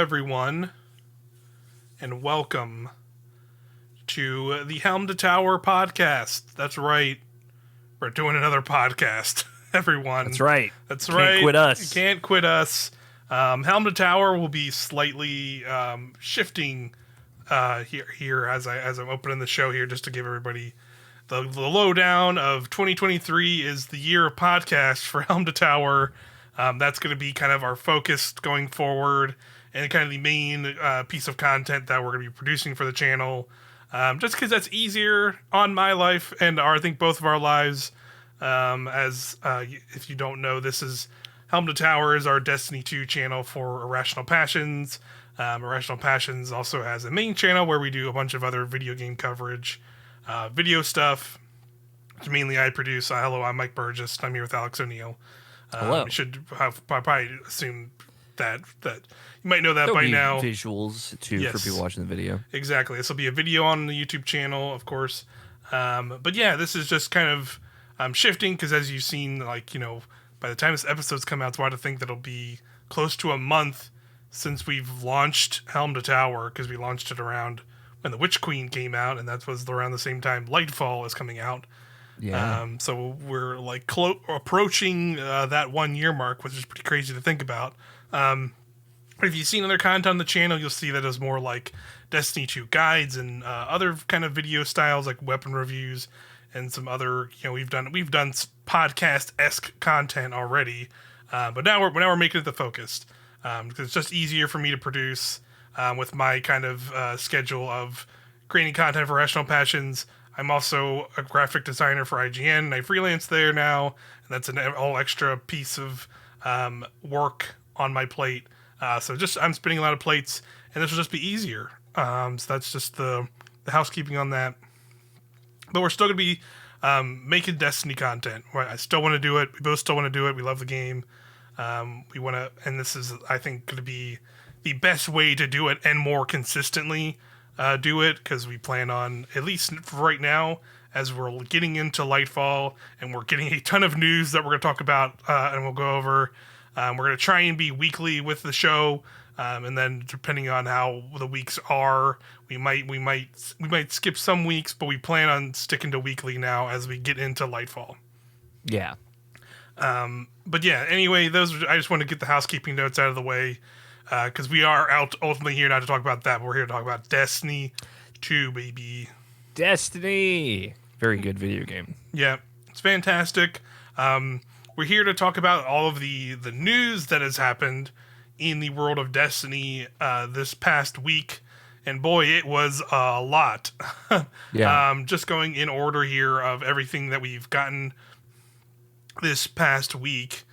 everyone, and welcome to the Helm to Tower podcast. That's right. We're doing another podcast, everyone. That's right. That's Can't right. Quit us. You can't quit us. Helm to Tower will be slightly shifting here as I'm opening the show here, just to give everybody the lowdown of 2023 is the year of podcast for Helm to Tower. That's going to be kind of our focus going forward, and kind of the main piece of content that we're going to be producing for the channel. Just because that's easier on my life and I think both of our lives. If you don't know, this is Helm to Tower is our Destiny 2 channel for Irrational Passions. Irrational Passions also has a main channel where we do a bunch of other video game coverage, video stuff, which mainly I produce. Hello, I'm Mike Burgess. I'm here with Alex O'Neill. Hello. You should have probably assume that you might know that There'll by be now. Visuals too for people watching the video. Exactly. This will be a video on the YouTube channel, of course. But yeah, this is just kind of shifting because, as you've seen, by the time this episode's come out, it's wild to think that it'll be close to a month since we've launched Helm to Tower, because we launched it around when the Witch Queen came out, and that was around the same time Lightfall is coming out. Yeah. So we're approaching that 1 year mark, which is pretty crazy to think about. But if you've seen other content on the channel, you'll see that it's more like Destiny 2 guides and other kind of video styles like weapon reviews and some other, we've done podcast-esque content already. But now we're making it the focus because it's just easier for me to produce with my kind of schedule of creating content for Rational Passions. I'm also a graphic designer for IGN, and I freelance there now, and that's an all extra piece of work on my plate. So I'm spinning a lot of plates, and this will just be easier. So that's just the housekeeping on that. But we're still going to be making Destiny content. I still want to do it. We both still want to do it. We love the game. We want to, and this is, I think, going to be the best way to do it and more consistently do it, because we plan on, at least for right now, as we're getting into Lightfall and we're getting a ton of news that we're going to talk about and we'll go over. We're going to try and be weekly with the show, and then depending on how the weeks are, we might skip some weeks, but we plan on sticking to weekly now as we get into Lightfall. Yeah. But yeah, anyway, I just want to get the housekeeping notes out of the way, because we are ultimately here not to talk about that, but we're here to talk about Destiny 2, baby. Destiny. Very good video game. Yeah, it's fantastic. We're here to talk about all of the news that has happened in the world of Destiny this past week. And boy, it was a lot. Yeah. Just going in order here of everything that we've gotten this past week.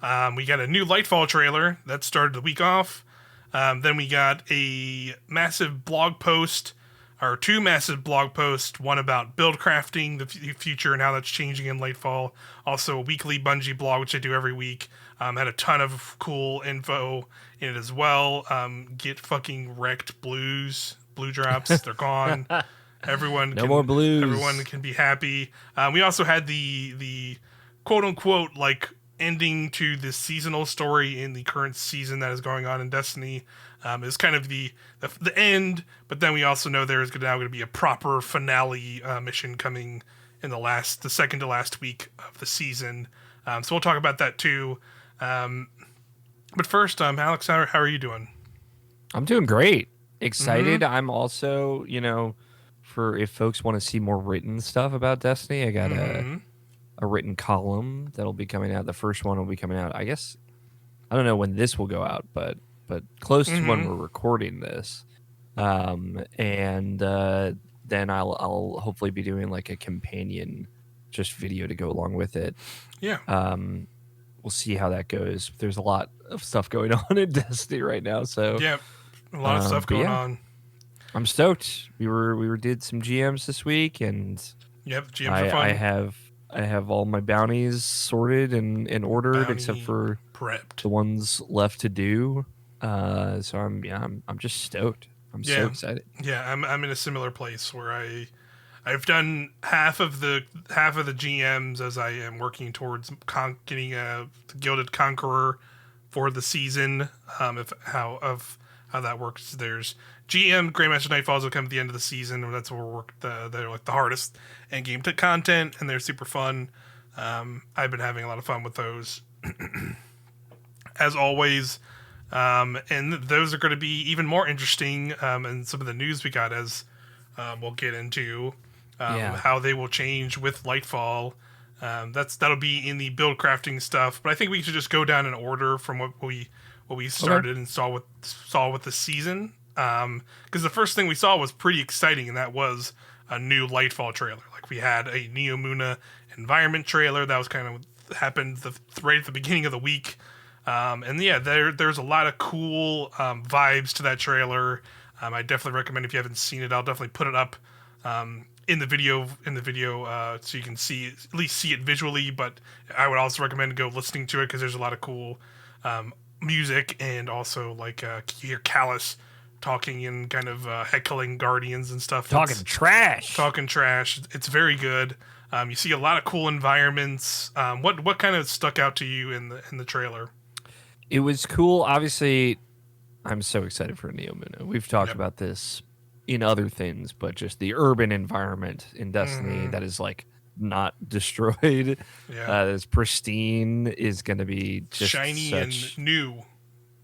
We got a new Lightfall trailer that started the week off. Then we got a massive blog post, or two massive blog posts, one about build crafting, the future and how that's changing in Lightfall. Also a weekly Bungie blog, which I do every week. Had a ton of cool info in it as well. Get fucking wrecked blue drops. They're gone. No more blues. Everyone can be happy. We also had the quote unquote ending to the seasonal story in the current season that is going on in Destiny. Is kind of the end, but then we also know there's now going to be a proper finale mission coming in the second to last week of the season. So we'll talk about that too. But first, Alex, how are you doing? I'm doing great. Excited. Mm-hmm. I'm also, for if folks want to see more written stuff about Destiny, I got a written column that'll be coming out. The first one will be coming out, I guess. I don't know when this will go out, but close to when we're recording this. And then I'll hopefully be doing a companion just video to go along with it. Yeah. We'll see how that goes. There's a lot of stuff going on in Destiny right now, so yeah, a lot of stuff going on. I'm stoked. We did some GMs this week, and yep, GMs are fun. I have all my bounties sorted and ordered, except for prepped, the ones left to do. So I'm just stoked. I'm so excited. Yeah, I'm in a similar place where I've done half of the GMs as I am working towards getting a Gilded Conqueror for the season. Of how that works. There's GM Grandmaster Nightfalls will come at the end of the season, and that's where we work. They're like the hardest end game content, and they're super fun. I've been having a lot of fun with those, as always. And those are going to be even more interesting. And some of the news we got as we'll get into how they will change with Lightfall. That'll be in the build crafting stuff. But I think we should just go down in order from what we started and saw with the season. Because the first thing we saw was pretty exciting, and that was a new Lightfall trailer. Like we had a Neomuna environment trailer that was kind of happened right at the beginning of the week. And yeah, there's a lot of cool vibes to that trailer. I definitely recommend, if you haven't seen it, I'll definitely put it up in the video so you can at least see it visually. But I would also recommend go listening to it, because there's a lot of cool music, and also like you hear Callus talking and kind of heckling Guardians and stuff. Talking trash. It's very good. You see a lot of cool environments. What kind of stuck out to you in the trailer? It was cool. Obviously, I'm so excited for Neomuna. We've talked about this in other things, but just the urban environment in Destiny that is like not destroyed, is pristine, is going to be just shiny and new.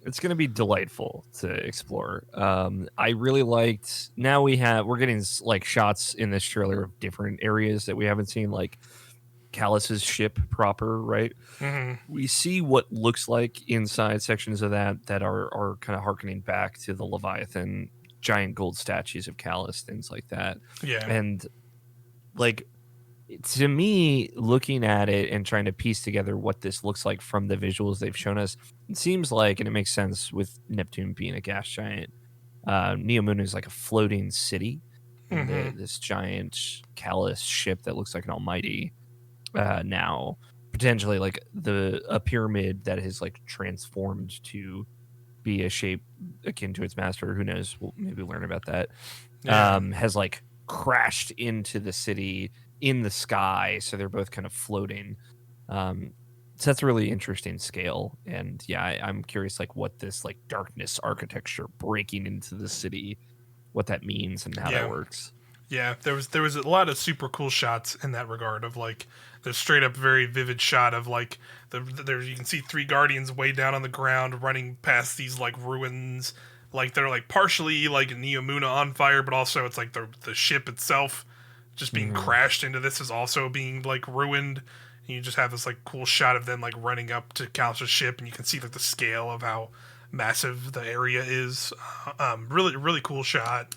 It's going to be delightful to explore. I really liked. Now we're getting like shots in this trailer of different areas that we haven't seen, like Callus's ship proper, right? We see what looks like inside sections of that are kind of harkening back to the Leviathan, giant gold statues of Callus, things like that. Yeah. And like, to me, looking at it and trying to piece together what this looks like from the visuals they've shown us, it seems like, and it makes sense with Neptune being a gas giant, Neomuna is like a floating city. This giant Callus ship that looks like an almighty, now potentially like a pyramid that has like transformed to be a shape akin to its master. Who knows? We'll maybe learn about that. Has like crashed into the city in the sky, so they're both kind of floating. So that's a really interesting scale. And yeah, I'm curious like what this like darkness architecture breaking into the city, what that means and how that works. Yeah, there was a lot of super cool shots in that regard of like the straight up very vivid shot of like there you can see 3 Guardians way down on the ground running past these like ruins, like they're like partially like Neomuna on fire, but also it's like the ship itself just being crashed into this is also being like ruined. And you just have this like cool shot of them like running up to Callus's ship, and you can see like the scale of how massive the area is. Really, really cool shot.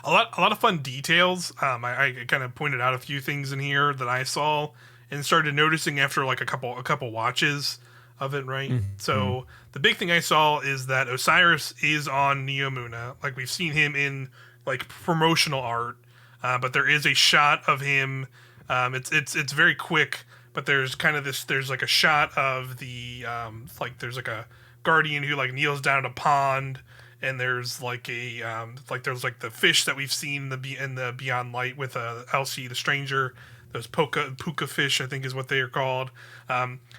A lot of fun details. I kind of pointed out a few things in here that I saw and started noticing after like a couple watches of it, right? So the big thing I saw is that Osiris is on Neomuna. Like we've seen him in like promotional art, but there is a shot of him. It's very quick, but there's kind of there's like a shot of the like there's like a Guardian who like kneels down at a pond. And there's like there's like the fish that we've seen in the Beyond Light with Elsie the Stranger, those puka fish, I think is what they are called.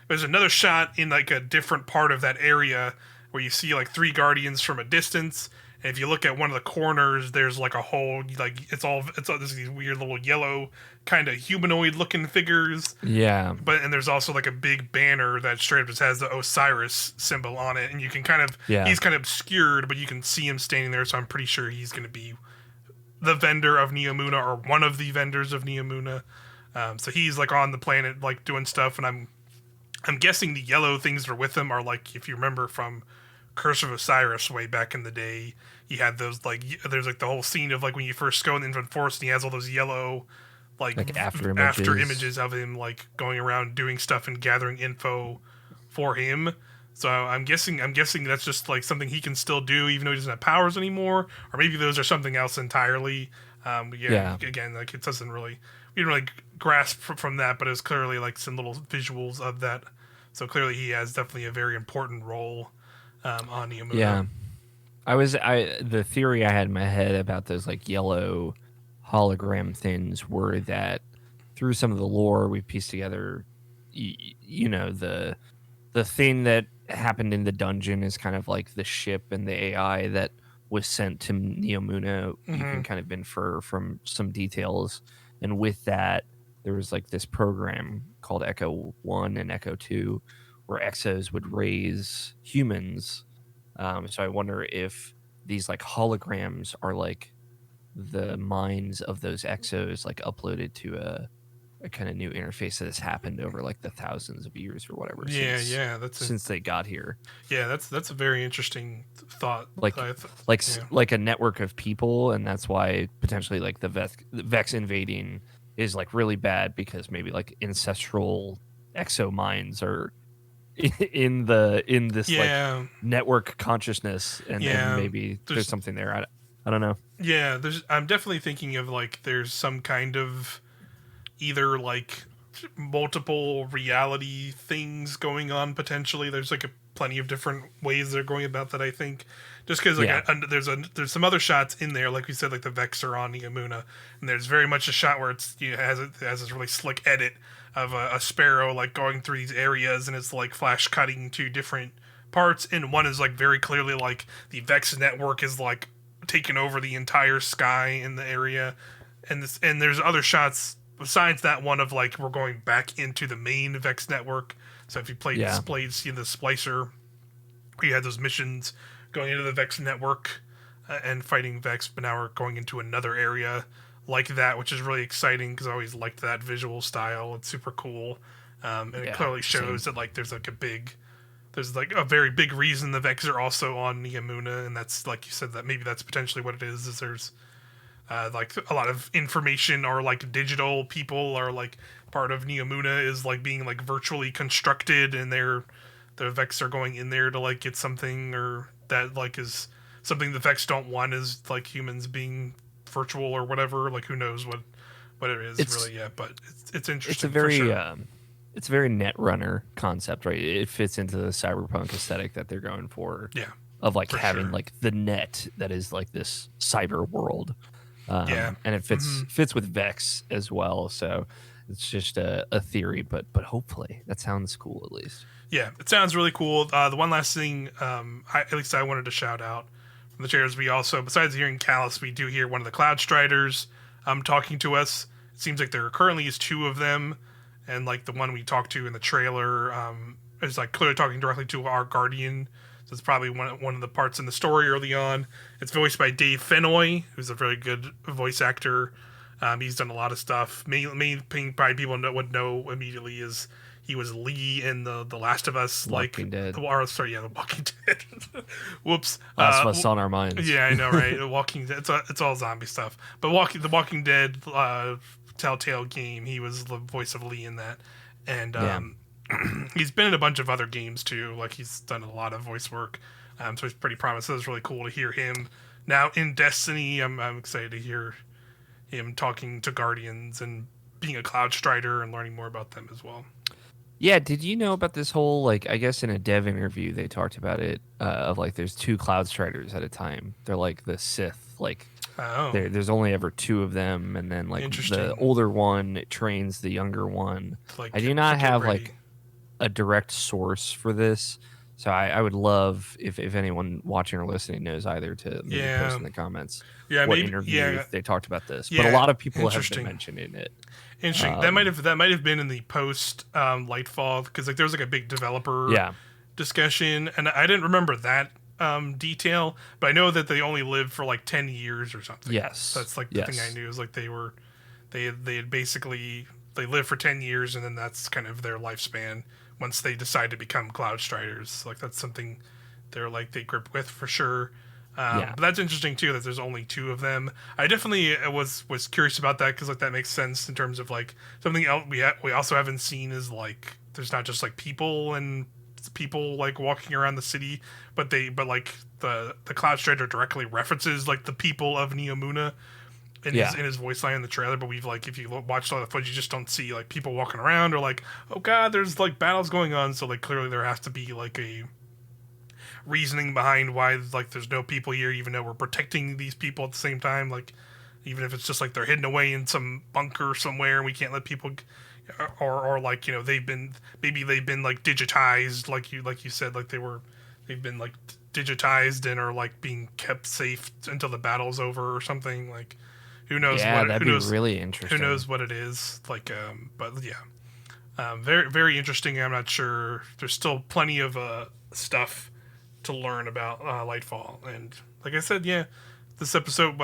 There's another shot in like a different part of that area where you see like 3 Guardians from a distance. And if you look at one of the corners, there's like a whole like it's all these weird little yellow kind of humanoid looking figures. Yeah. And there's also like a big banner that straight up just has the Osiris symbol on it, and you can kind of he's kind of obscured, but you can see him standing there. So I'm pretty sure he's going to be the vendor of Neomuna, or one of the vendors of Neomuna. So he's like on the planet like doing stuff, and I'm guessing the yellow things that are with him are like, if you remember from Curse of Osiris way back in the day, he had those like there's like the whole scene of like when you first go in the Infinite Forest, and he has all those yellow like after images of him like going around doing stuff and gathering info for him. So I'm guessing that's just like something he can still do even though he doesn't have powers anymore, or maybe those are something else entirely. Again, like it doesn't really, we didn't really grasp from that, but it was clearly like some little visuals of that. So clearly he has definitely a very important role on Neomuna. Yeah. The theory I had in my head about those like yellow hologram things were that through some of the lore we've pieced together, you know, the thing that happened in the dungeon is kind of like the ship and the AI that was sent to Neomuna. You Mm-hmm. can kind of infer from some details, and with that, there was like this program called Echo 1 and Echo 2, where exos would raise humans. So I wonder if these like holograms are like the minds of those exos, like uploaded to a kind of new interface that has happened over like the thousands of years or whatever Yeah, since yeah, they got here. that's a very interesting thought. Like Yeah, like a network of people, and that's why potentially like the Vex invading is like really bad, because maybe like ancestral exo minds are in this like yeah, network consciousness, and yeah. maybe there's There's something there. I don't know. yeah, there's. I'm definitely thinking of like there's some kind of either like multiple reality things going on potentially. There's like plenty of different ways they're going about that. I think just because like Yeah. there's some other shots in there, like we said, like the Vex are on Neomuna, and there's very much a shot where it has this really slick edit of a sparrow like going through these areas, and it's like flash cutting to different parts, and one is like very clearly like the Vex network is like taking over the entire sky in the area, and there's other shots besides that one of like we're going back into the main Vex network. So if you played Yeah. see the Splicer, where you had those missions going into the Vex network and fighting Vex, but now we're going into another area like that, which is really exciting because I always liked that visual style. It's super cool, and it Yeah. clearly Same. shows that like there's like a very big reason the Vex are also on Neomuna, and that's like you said that maybe that's potentially what it is. Is there's like a lot of information or like digital people are like part of Neomuna is like being like virtually constructed, and the Vex are going in there to like get something, or that like is something the Vex don't want is like humans being virtual or whatever. Like who knows what it is It's really yet, but it's it's a interesting for very sure. it's a very Netrunner concept, right? It fits into the cyberpunk aesthetic that they're going for, Yeah, of like for having sure. like the net that is like this cyber world, Yeah. and it Mm-hmm. fits with Vex as well. So it's just a theory, but hopefully that sounds cool at least. Yeah, it sounds really cool. The one last thing, at least I wanted to shout out from the chairs, we also, besides hearing Callus, we do hear one of the Cloud Striders talking to us. It seems like there currently is two of them, and like the one we talked to in the trailer is like clearly talking directly to our Guardian. So it's probably one of the parts in the story early on. It's voiced by Dave Fennoy, who's a very good voice actor. He's done a lot of stuff. Main thing probably people would know immediately is he was Lee in the Last of Us, like Walking Dead. or sorry, yeah, The Walking Dead. Whoops. Last of Us on our minds. Yeah, I know, right? The Walking Dead. It's all zombie stuff. But The Walking Dead Telltale game, he was the voice of Lee in that, and Yeah. he's been in a bunch of other games too. Like he's done a lot of voice work, so he's pretty promising. So it's really cool to hear him now in Destiny. I'm excited to hear him talking to Guardians and being a Cloud Strider and learning more about them as well. Yeah, did you know about this whole, like, I guess in a dev interview they talked about it, of like there's two Cloud Striders at a time. They're like the Sith, like Oh, there's only ever two of them, and then like the interesting. older one trains the younger one. Like I do to not get have ready. like a direct source for this, so I would love if anyone watching or listening knows either, to maybe post Yeah, in the comments yeah, what maybe. interview Yeah, they talked about this. But a yeah. lot of people have been Interesting. mentioning it. Interesting. Um, That might have been in the post Lightfall because like there was like a big developer yeah. discussion, and I didn't remember that detail, but I know that they only lived for like 10 years or something. Yes. That's like the thing I Yes. knew is like they had basically they lived for 10 years, and then that's kind of their lifespan once they decide to become Cloud Striders. Like that's something they grip with for sure. Yeah. But that's interesting too that there's only two of them. I definitely was curious about that because like that makes sense in terms of like something else we also haven't seen is like there's not just like people like walking around the city, but like the Cloud Strider directly references like the people of Neomuna Yeah. in his voice line in the trailer. But we've like if you watch a lot of footage, you just don't see like people walking around or like oh god, there's like battles going on. So like clearly there has to be like a reasoning behind why like there's no people here even though we're protecting these people at the same time like even if it's just like they're hidden away in some bunker somewhere and we can't let people, or like, they've been like digitized, like you said, like they've been like digitized and are like being kept safe until the battle's over or something. Like, who knows? Yeah, that'd who be knows? really interesting. Who knows what it is? Like, but yeah, very very interesting. I'm not sure. There's still plenty of stuff to learn about Lightfall, and like I said, yeah, this episode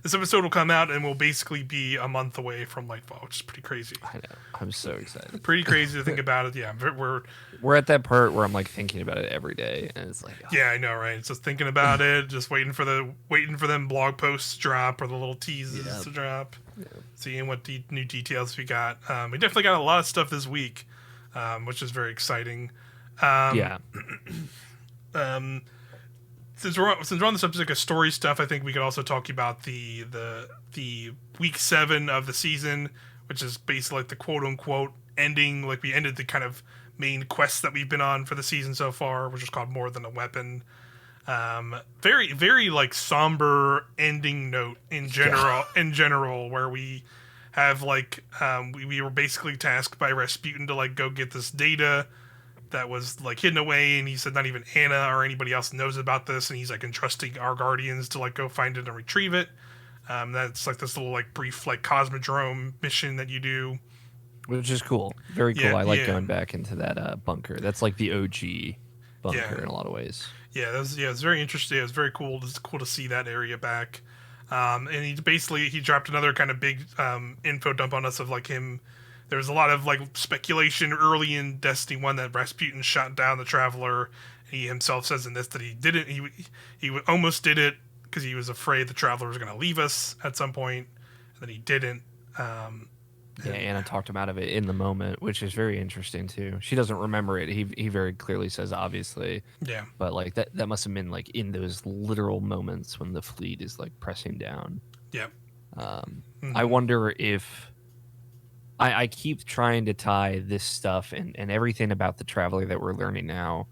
this episode will come out and will basically be a month away from Lightfall, which is pretty crazy. I know. I'm so excited. Pretty crazy to think about it. Yeah, we're at that part where I'm like thinking about it every day, and it's like, oh. Yeah, I know, right? Just thinking about it, just waiting for them blog posts to drop or the little teases to drop, seeing what new details we got. We definitely got a lot of stuff this week, which is very exciting. Since we're on the subject of story stuff, I think we could also talk about the week 7 of the season, which is basically like the quote unquote ending. Like, we ended the kind of main quest that we've been on for the season so far, which is called More Than a Weapon. Very very like somber ending note in general, where we have like we were basically tasked by Rasputin to like go get this data that was like hidden away, and he said not even Anna or anybody else knows about this, and he's like entrusting our guardians to like go find it and retrieve it. That's like this little like brief like Cosmodrome mission that you do, which is cool. Very cool. I like going back into that bunker. That's like the OG bunker in a lot of ways. Yeah, it's very interesting. It was very cool. It's cool to see that area back. And he dropped another kind of big info dump on us of like him. There was a lot of like speculation early in Destiny 1 that Rasputin shot down the Traveler. He himself says in this that he didn't. He almost did it because he was afraid the Traveler was going to leave us at some point, and then he didn't. Anna talked him out of it in the moment, which is very interesting too. She doesn't remember it. He very clearly says, obviously. Yeah. But like that must have been like in those literal moments when the fleet is like pressing down. Yeah. I wonder if I keep trying to tie this stuff and everything about the Traveler that we're learning now,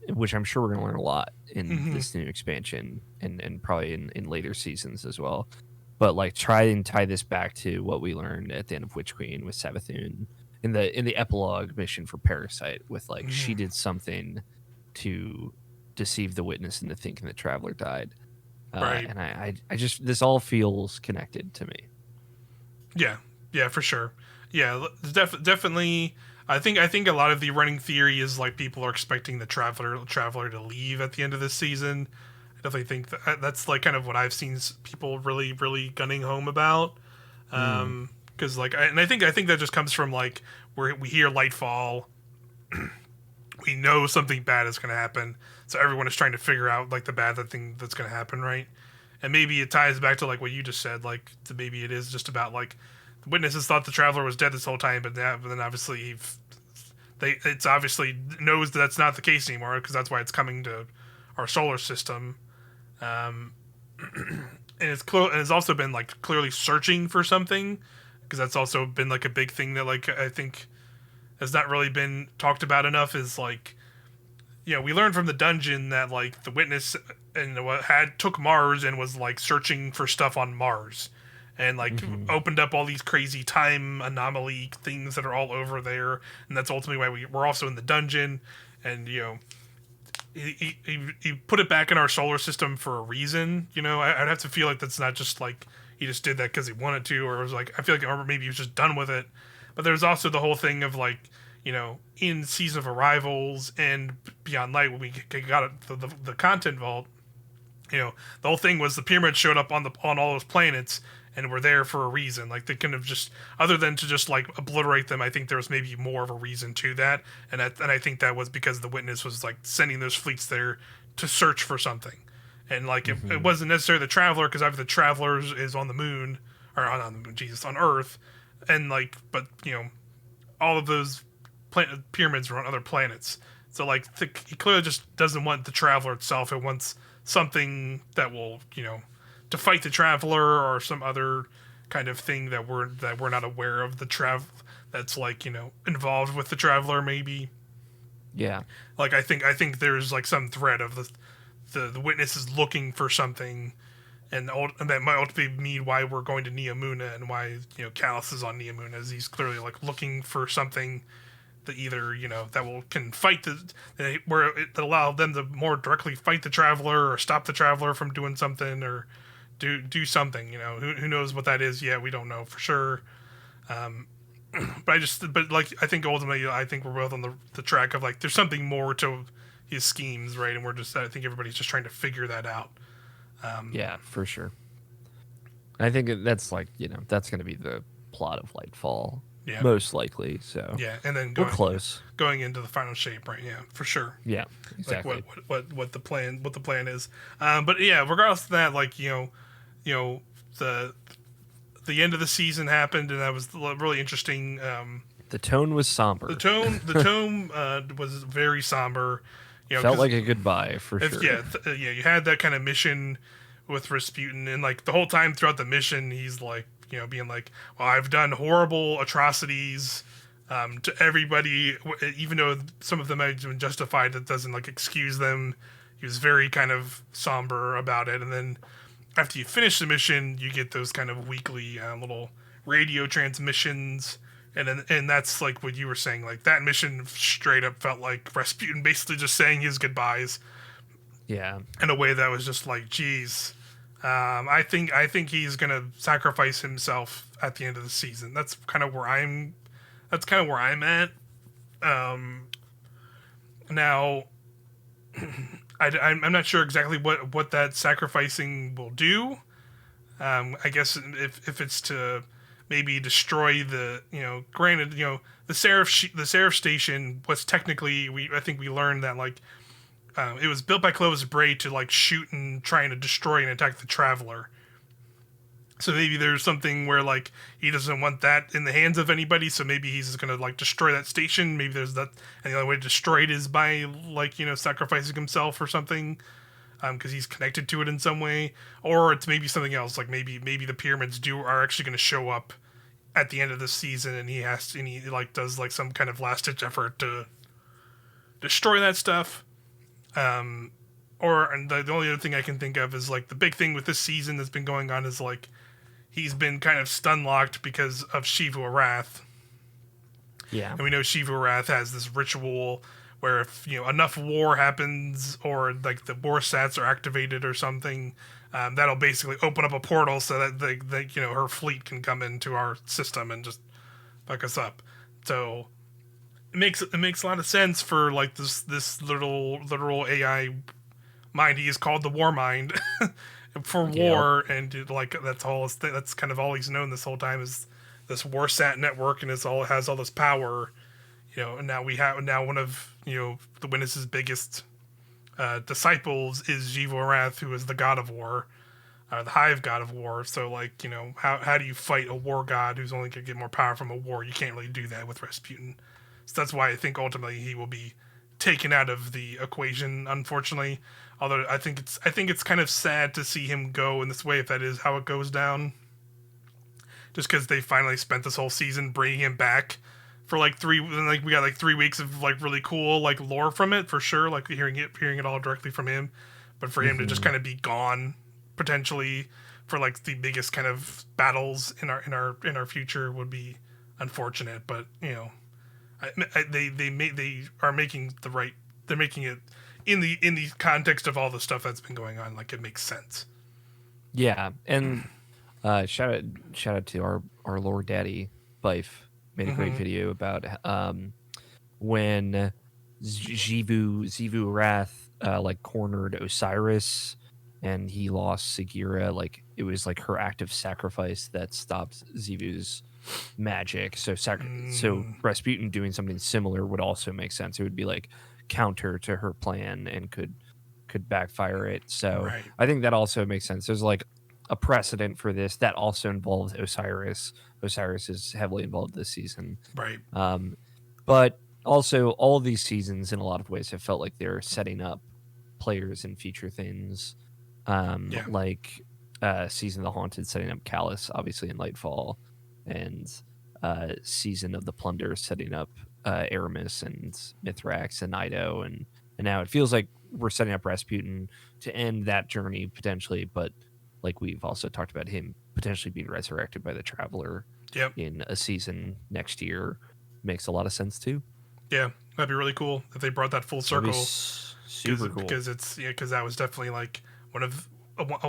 which I'm sure we're going to learn a lot in this new expansion and probably in later seasons as well. But like try and tie this back to what we learned at the end of Witch Queen with Savathun in the epilogue mission for Parasite, with like she did something to deceive the Witness into thinking the Traveler died. Right. And I just, this all feels connected to me. Yeah, for sure. Yeah, definitely. I think a lot of the running theory is like people are expecting the Traveler to leave at the end of this season. I definitely think that's like kind of what I've seen people really really gunning home about. Because like, I think that just comes from like where we hear Lightfall, we know something bad is going to happen, so everyone is trying to figure out like the bad thing that's going to happen, right? And maybe it ties back to like what you just said, like maybe it is just about like the Witnesses thought the Traveler was dead this whole time, but then obviously it's obviously knows that's not the case anymore, because that's why it's coming to our solar system. And it's also been like clearly searching for something, because that's also been like a big thing that like I think has not really been talked about enough. Is like, we learned from the dungeon that like the Witness and took Mars and was like searching for stuff on Mars, and like opened up all these crazy time anomaly things that are all over there, and that's ultimately why we're also in the dungeon. And he put it back in our solar system for a reason. I'd have to feel like that's not just like he just did that because he wanted to, or it was like, I feel like, or maybe he was just done with it. But there's also the whole thing of like, in Season of Arrivals and Beyond Light, when we got the content vault, the whole thing was the pyramids showed up on all those planets and were there for a reason. Like, they couldn't have just, other than to just like obliterate them, I think there was maybe more of a reason to that. And I think that was because the Witness was like sending those fleets there to search for something. And like, it wasn't necessarily the Traveler, because obviously the Traveler is on the moon, or on the moon, on Earth. And like, but all of those pyramids are on other planets. So like, he clearly just doesn't want the Traveler itself. It wants something that will, to fight the Traveler, or some other kind of thing that we're not aware of that's like, involved with the Traveler, maybe. Yeah. Like, I think there's like some thread of the Witness is looking for something, and that might ultimately mean why we're going to Neomuna and why Callus is on Neomuna, as he's clearly like looking for something that either can fight that allow them to more directly fight the Traveler or stop the Traveler from doing something or do something. Who knows what that is yet? We don't know for sure. But I think ultimately I think we're both on the track of like there's something more to his schemes, right? And I think everybody's just trying to figure that out. Yeah, for sure. I think that's like that's going to be the plot of Lightfall, most likely. So yeah, and then we're close going into the final shape, right? Yeah, for sure. Yeah, exactly. Like what the plan is. But yeah, regardless of that, like the end of the season happened, and that was really interesting. The tone was somber. The tone was very somber. Felt like a goodbye for sure. Yeah, you had that kind of mission with Rasputin, and like the whole time throughout the mission, he's like, being like, "Well, I've done horrible atrocities to everybody, even though some of them have been justified. That doesn't like excuse them." He was very kind of somber about it, and then after you finish the mission, you get those kind of weekly little radio transmissions. And that's like what you were saying. Like that mission straight up felt like Rasputin basically just saying his goodbyes. Yeah. In a way that was just like, geez, I think he's gonna sacrifice himself at the end of the season. That's kind of where I'm at. Now, I'm not sure exactly what that sacrificing will do. I guess if it's to maybe destroy the granted the Seraph station was technically I think we learned that like it was built by Clovis Bray to like shoot and trying to destroy and attack the Traveler. So maybe there's something where like he doesn't want that in the hands of anybody, so maybe he's just gonna like destroy that station. Maybe there's that, and the only way to destroy it is by like sacrificing himself or something. Because he's connected to it in some way, or it's maybe something else. Like maybe the pyramids are actually going to show up at the end of the season, and he like does like some kind of last ditch effort to destroy that stuff. And the only other thing I can think of is like the big thing with this season that's been going on is like he's been kind of stun locked because of Shivu Arath. Yeah, and we know Shivu Arath has this ritual where if enough war happens or like the war stats are activated or something, that'll basically open up a portal so that her fleet can come into our system and just fuck us up. So it makes a lot of sense for like this literal AI mind. He is called the Warmind for war, and like that's kind of all he's known this whole time is this warsat network, and has all this power. And now one of the Witness's biggest disciples is Shivu Arath, who is the god of war, the hive god of war. So like how do you fight a war god who's only gonna get more power from a war? You can't really do that with Rasputin. So that's why I think ultimately he will be taken out of the equation, unfortunately. Although I think it's kind of sad to see him go in this way if that is how it goes down. Just because they finally spent this whole season bringing him back. For like we got like 3 weeks of like really cool like lore from it for sure, like hearing it all directly from him, but for him to just kind of be gone potentially for like the biggest kind of battles in our future would be unfortunate. But they are making the right, they're making it in the context of all the stuff that's been going on, like it makes sense. Yeah, and shout out to our Lord Daddy Bife. Made a great video about when Shivu Arath like cornered Osiris and he lost Sagira. Like it was like her act of sacrifice that stopped Zivu's magic. So Rasputin doing something similar would also make sense. It would be like counter to her plan and could backfire it. So right. I think that also makes sense. There's like a precedent for this that also involves Osiris. Osiris is heavily involved this season, right? But also all of these seasons, in a lot of ways, have felt like they're setting up players and future things. Like Season of the Haunted setting up Callus, obviously in Lightfall, and Season of the Plunder setting up Aramis and Mithrax and Ido, and now it feels like we're setting up Rasputin to end that journey potentially, but like we've also talked about him potentially being resurrected by the Traveler Yep. in a season next year makes a lot of sense too. Yeah, that'd be really cool if they brought that full circle. Super cool. Because it's because that was definitely like one of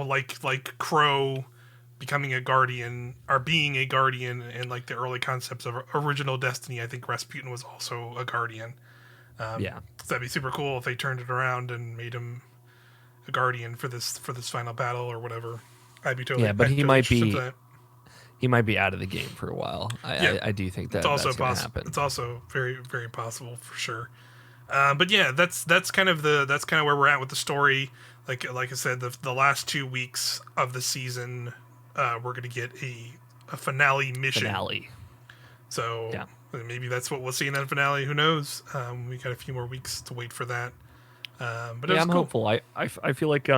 like Crow becoming a guardian or being a guardian and like the early concepts of original Destiny. I think Rasputin was also a guardian. Yeah. So that'd be super cool if they turned it around and made him a guardian for this final battle or whatever. I'd be totally but he might interested in be that. he might be out of the game for a while. I do think that that's going to happen. It's also very very possible for sure. But yeah, that's kind of where we're at with the story. Like I said, the last 2 weeks of the season, we're gonna get a finale mission. So yeah. Maybe that's what we'll see in that finale. Who knows? We got a few more weeks to wait for that. But I'm cool. hopeful. I feel like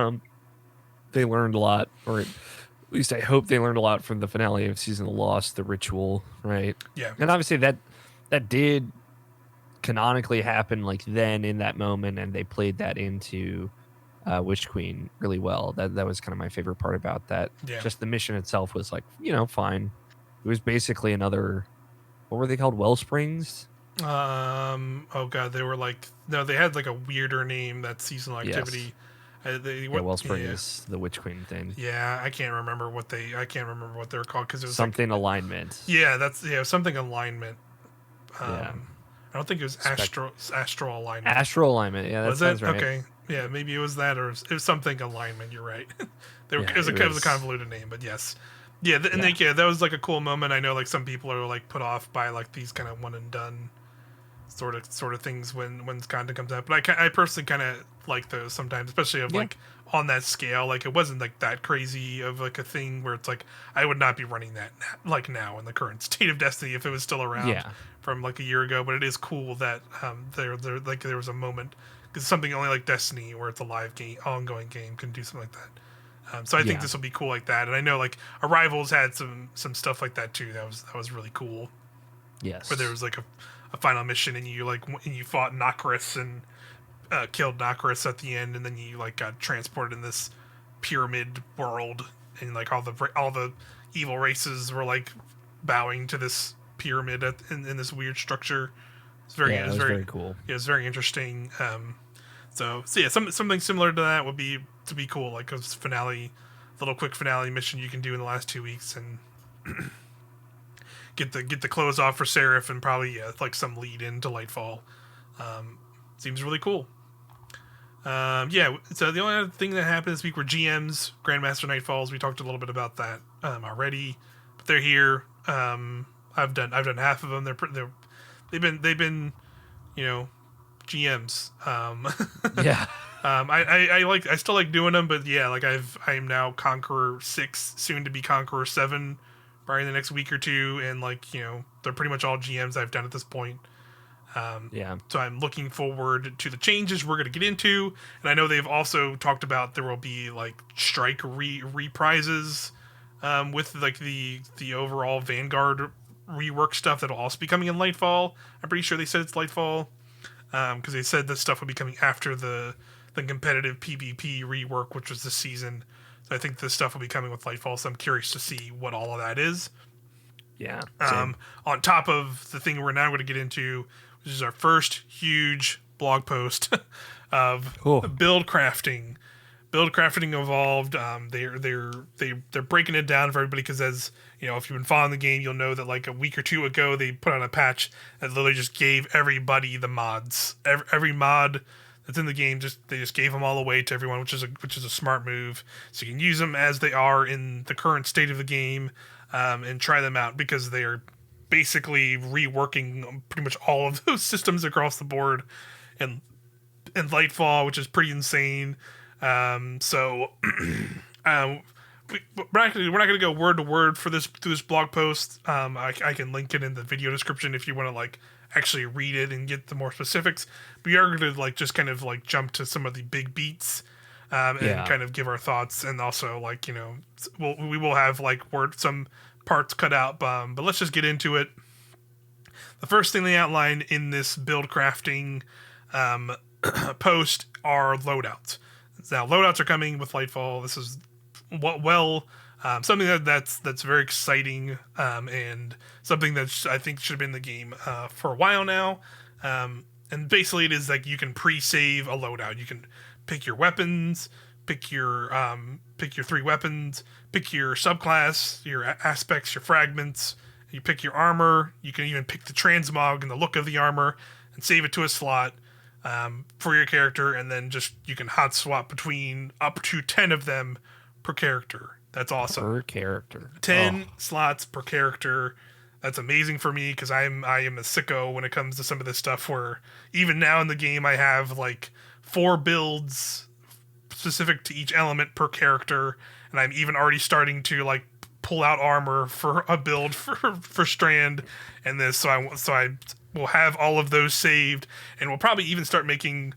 they learned a lot, or at least I hope they learned a lot from the finale of Season of the Lost, the ritual, right? Yeah. And obviously that did canonically happen like then in that moment, and they played that into Witch Queen really well. That was kind of my favorite part about that. Yeah. Just the mission itself was like, fine. It was basically another, what were they called? Wellsprings? Oh god, they were like, no, they had like a weirder name, that seasonal activity. Yes. Wellspring is the Witch Queen thing. Yeah, I can't remember what they were called because it was something like, alignment. Yeah, something alignment. Yeah. I don't think it was astral alignment. Astral alignment, yeah, that sounds right. Okay, yeah, maybe it was that, or it was something alignment. You're right. It was a convoluted name, but yes, yeah, that was like a cool moment. I know like some people are like put off by like these kind of one and done sort of things when content comes out, but I personally kind of like those sometimes, especially like on that scale. Like it wasn't like that crazy of like a thing where it's like I would not be running that like now in the current state of Destiny if it was still around from like a year ago. But it is cool that there was a moment, because something only like Destiny where it's a live game, ongoing game, can do something like that. So I think this will be cool like that. And I know like Arrivals had some stuff like that too. That was really cool. Yes, where there was like a final mission and you fought Nokris and killed Nokris at the end, and then you like got transported in this pyramid world, and like all the evil races were like bowing to this pyramid in this weird structure. It's very cool. Yeah, it's very interesting. So yeah, something similar to that would be cool, like a little quick finale mission you can do in the last 2 weeks and get the clothes off for Seraph, and probably like some lead into Lightfall. Seems really cool. So the only other thing that happened this week were GMs, Grandmaster Nightfalls. We talked a little bit about that already, but they're here. I've done half of them. They've been GMs. I still like doing them, but yeah, like I'm now Conqueror 6, soon to be Conqueror 7, probably in the next week or two, and like they're pretty much all GMs I've done at this point. So I'm looking forward to the changes we're going to get into, and I know they've also talked about there will be like strike reprises with like the overall Vanguard rework stuff that'll also be coming in Lightfall. I'm pretty sure they said it's Lightfall because they said this stuff will be coming after the competitive PvP rework, which was this season. So I think this stuff will be coming with Lightfall, so I'm curious to see what all of that is. Yeah. On top of the thing we're now going to get into, which is our first huge blog post of build crafting. Build crafting evolved. They're breaking it down for everybody because, as you know, if you've been following the game, you'll know that like a week or two ago they put on a patch that literally just gave everybody the mods. Every mod that's in the game, they just gave them all away to everyone, which is a smart move. So you can use them as they are in the current state of the game, and try them out, because they are basically reworking pretty much all of those systems across the board in Lightfall, which is pretty insane. We're not going to go word to word through this blog post. I can link it in the video description if you want to like actually read it and get the more specifics. We are going to like just kind of like jump to some of the big beats, and kind of give our thoughts, and also like we will have like some parts cut out, but let's just get into it. The first thing they outline in this build crafting post are loadouts. Now, loadouts are coming with Lightfall. This is something that's very exciting, and something that I think should have been in the game for a while now. And basically, it is like you can pre-save a loadout. You can pick your weapons, pick your 3 weapons, pick your subclass, your aspects, your fragments. You pick your armor. You can even pick the transmog and the look of the armor, and save it to a slot for your character, and then just you can hot swap between up to 10 of them per character. That's awesome. Per character. 10 slots per character. That's amazing for me because I am a sicko when it comes to some of this stuff, where even now in the game I have like 4 builds specific to each element per character, and I'm even already starting to like pull out armor for a build for Strand and this, so I will have all of those saved, and we'll probably even start making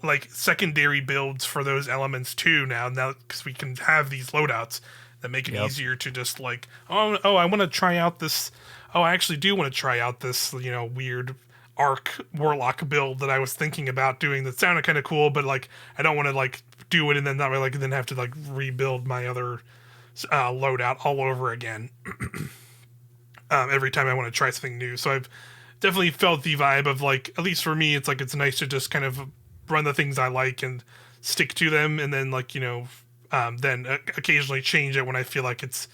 like secondary builds for those elements too now because we can have these loadouts that make it easier to just like, oh I want to try out this, I actually do want to try out this, weird arc warlock build that I was thinking about doing that sounded kind of cool, but like I don't want to like do it and then not really, like then have to like rebuild my other loadout all over again every time I want to try something new. So I've definitely felt the vibe of like, at least for me, it's like it's nice to just kind of run the things I like and stick to them, and then like then occasionally change it when I feel like it's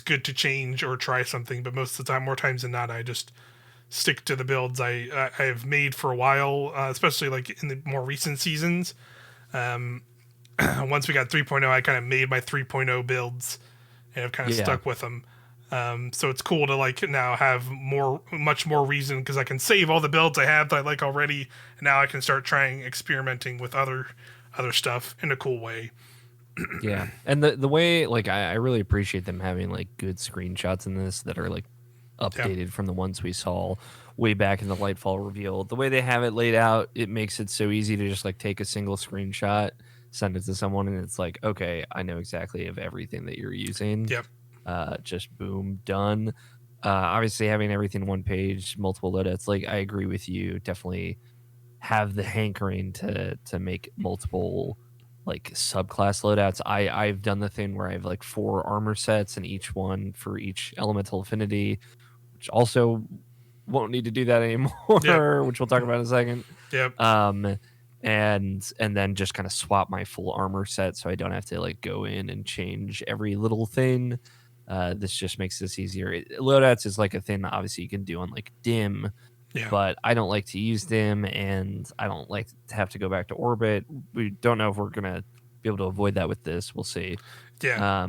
good to change or try something. But most of the time, more times than not, I just stick to the builds I have made for a while, especially like in the more recent seasons. Once we got 3.0, I kind of made my 3.0 builds and I've kind of stuck with them. So it's cool to like now have much more reason, because I can save all the builds I have that I like already, and now I can start experimenting with other stuff in a cool way. Yeah, and the way, like, I really appreciate them having like good screenshots in this that are like updated from the ones we saw way back in the Lightfall reveal. The way they have it laid out, it makes it so easy to just like take a single screenshot, send it to someone, and it's like, okay, I know exactly of everything that you're using. Yep. Just boom, done. Obviously, having everything one page, multiple loadouts, like I agree with you. Definitely have the hankering to make multiple like subclass loadouts. I've done the thing where I have like 4 armor sets, and each one for each elemental affinity, which also won't need to do that anymore, which we'll talk about in a second. Yep. And then just kind of swap my full armor set so I don't have to like go in and change every little thing. This just makes this easier. Loadouts is like a thing that obviously you can do on like dim, but I don't like to use dim, and I don't like to have to go back to orbit. We don't know if we're gonna be able to avoid that with this. We'll see. Yeah.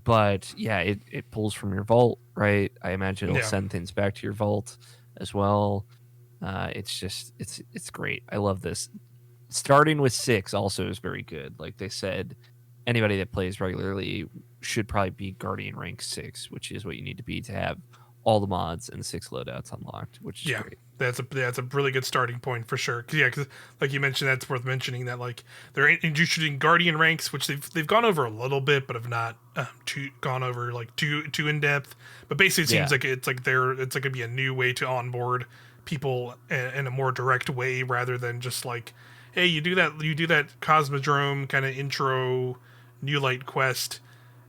But yeah, it pulls from your vault, right? I imagine it'll send things back to your vault as well. It's just it's great. I love this. Starting with 6 also is very good. Like they said, anybody that plays regularly should probably be Guardian rank 6, which is what you need to be to have all the mods and 6 loadouts unlocked, which is great. That's a really good starting point for sure. Because like you mentioned, that's worth mentioning that like they're introducing Guardian ranks, which they've gone over a little bit, but have not gone over like too in depth. But basically, it seems like it's like gonna be a new way to onboard people in a more direct way, rather than just like, hey, you do that Cosmodrome kind of intro New Light quest,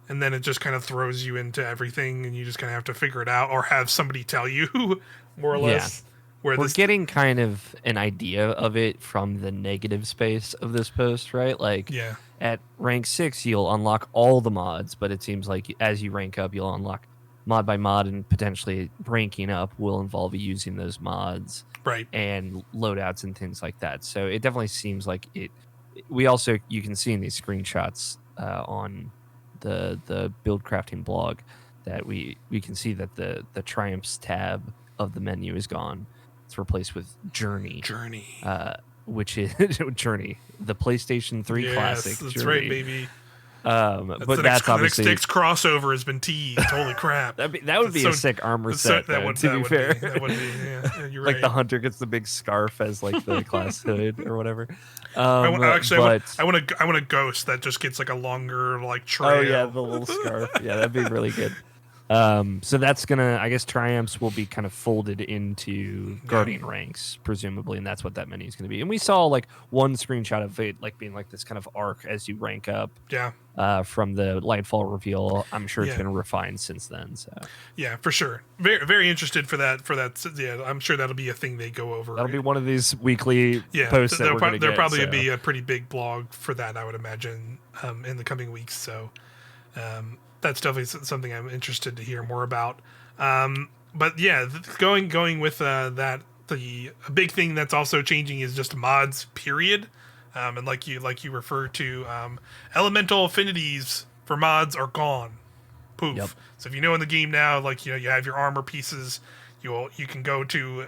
and then it just kind of throws you into everything, and you just kind of have to figure it out, or have somebody tell you, more or less. We're getting kind of an idea of it from the negative space of this post, right? Like, at rank 6, you'll unlock all the mods, but it seems like as you rank up, you'll unlock mod by mod, and potentially ranking up will involve using those mods, right? And loadouts and things like that. So it definitely seems like it. We also, you can see in these screenshots on the build crafting blog that we can see that the triumphs tab of the menu is gone. It's replaced with Journey, which is Journey, the PlayStation 3 classic. That's Journey. right, baby. But that's obviously the next crossover has been teased. Holy crap! that would be a sick armor set. To be fair, that would be. Yeah, you're like right. the hunter gets the big scarf as like the class hood or whatever. I want a ghost that just gets like a longer like tray. Oh yeah, the little scarf. Yeah, that'd be really good. So that's gonna, I guess, triumphs will be kind of folded into guardian ranks, presumably, and that's what that menu is gonna be. And we saw like one screenshot of it, like being like this kind of arc as you rank up. Yeah. From the Lightfall reveal. I'm sure it's Yeah. been refined since then. So Yeah, for sure. Very, very interested for that. Yeah, I'm sure that'll be a thing they go over. that'll be one of these weekly posts that we're going to get. There'll probably so. be a pretty big blog for that, I would imagine, in the coming weeks. So that's definitely something I'm interested to hear more about. But yeah, going with that, a big thing that's also changing is just mods. Period. And like you referred to, elemental affinities for mods are gone. Poof. Yep. So if you know in the game now, like you have your armor pieces, you can go to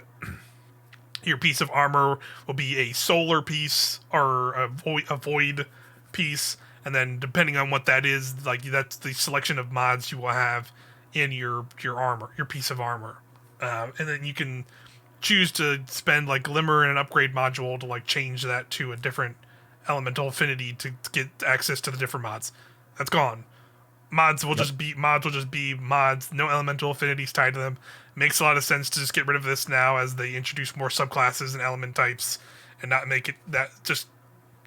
your piece of armor will be a solar piece or a void piece, and then depending on what that is, like that's the selection of mods you will have in your armor, your piece of armor, and then you can choose to spend like glimmer in an upgrade module to like change that to a different elemental affinity to get access to the different mods. That's gone. Mods will just be mods. No elemental affinities tied to them. Makes a lot of sense to just get rid of this now as they introduce more subclasses and element types, and not make it that just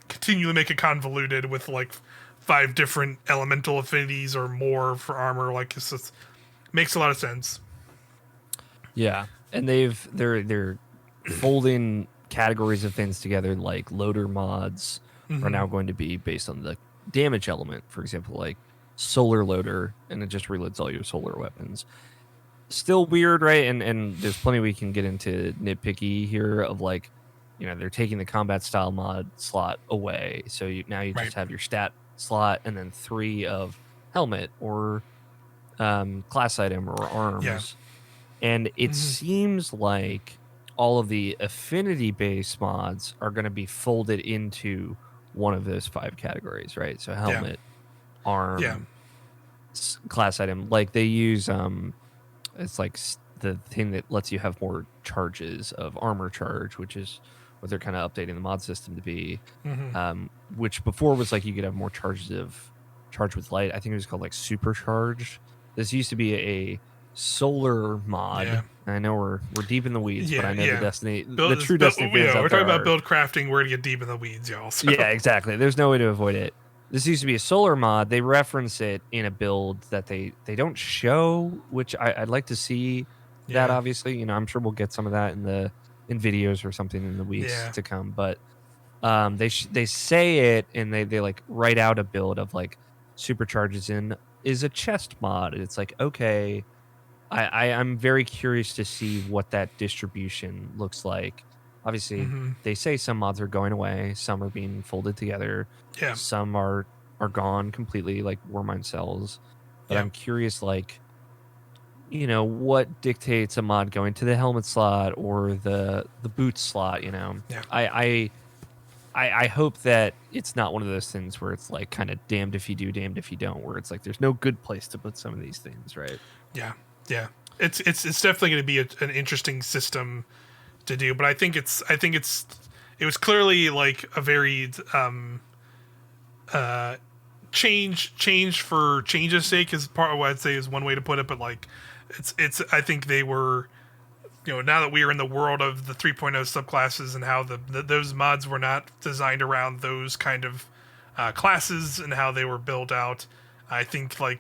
continually make it convoluted with like 5 different elemental affinities or more for armor. Like it makes a lot of sense. Yeah, and they're folding categories of things together. Like loader mods are now going to be based on the damage element. For example, like solar loader, and it just reloads all your solar weapons. Still weird, right? And there's plenty we can get into nitpicky here of like, they're taking the combat style mod slot away, so you just have your stat slot and then 3 of helmet or class item or arms. Yeah. And it seems like all of the affinity based mods are going to be folded into one of those 5 categories, right? So helmet, arm, class item. Like they use it's like the thing that lets you have more charges of armor charge, which is what they're kind of updating the mod system to be. Which before was like you could have more charges of charge with light. I think it was called like supercharged. This used to be a solar mod. Yeah. I know we're deep in the weeds, but I know the Destiny, the true Destiny fans we're talking about build crafting. We're to get deep in the weeds, y'all. So. Yeah, exactly. There's no way to avoid it. This used to be a solar mod. They reference it in a build that they don't show, which I'd like to see. That obviously, I'm sure we'll get some of that in videos or something in the weeks to come. But they say it, and they like write out a build of like supercharges in is a chest mod. It's like, okay, I'm very curious to see what that distribution looks like. Obviously, they say some mods are going away, some are being folded together, some are gone completely, like Warmind Cells. But I'm curious, like, what dictates a mod going to the helmet slot or the boot slot? I hope that it's not one of those things where it's like kind of damned if you do, damned if you don't, where it's like there's no good place to put some of these things, right? Yeah. It's definitely going to be an interesting system to do, but I think it was clearly like a very change for change's sake is part of what I'd say is one way to put it, but like it's I think they were, now that we are in the world of the 3.0 subclasses and how those mods were not designed around those kind of classes and how they were built out, I think like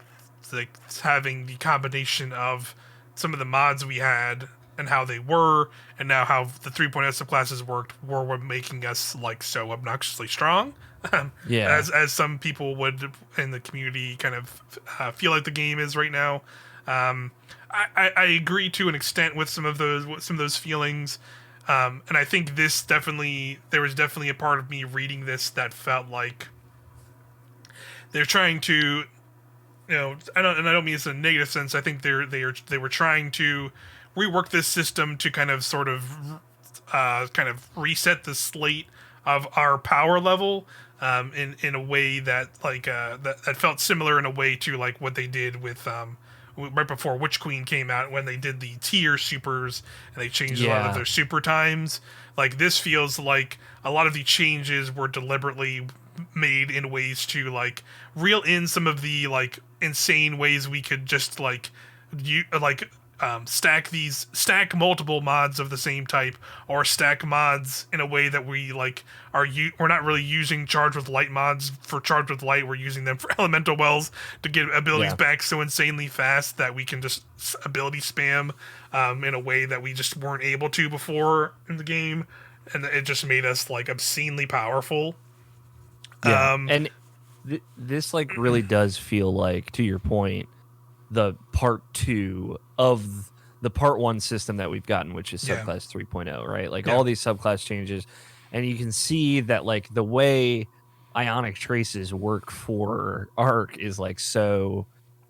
having the combination of some of the mods we had and how they were, and now how the 3.0 subclasses worked, were making us like so obnoxiously strong. As some people would in the community kind of feel like the game is right now. I agree to an extent with some of those feelings, and I think there was definitely a part of me reading this that felt like they're trying to, I don't mean this in a negative sense. I think they were trying to rework this system to kind of sort of reset the slate of our power level in a way that like that felt similar in a way to like what they did with right before Witch Queen came out, when they did the tier supers and they changed a lot of their super times. Like this feels like a lot of the changes were deliberately made in ways to like reel in some of the like insane ways we could just like you stack multiple mods of the same type, or stack mods in a way that we like we're not really using charge with light mods for charge with light. We're using them for elemental wells to get abilities Yeah. back so insanely fast that we can just ability spam in a way that we just weren't able to before in the game, and it just made us like obscenely powerful. Yeah. And this like really does feel like, to your point, the part 2 of the part 1 system that we've gotten, which is Yeah. subclass 3.0, right? Like Yeah. all these subclass changes, and you can see that like the way ionic traces work for Arc is like so,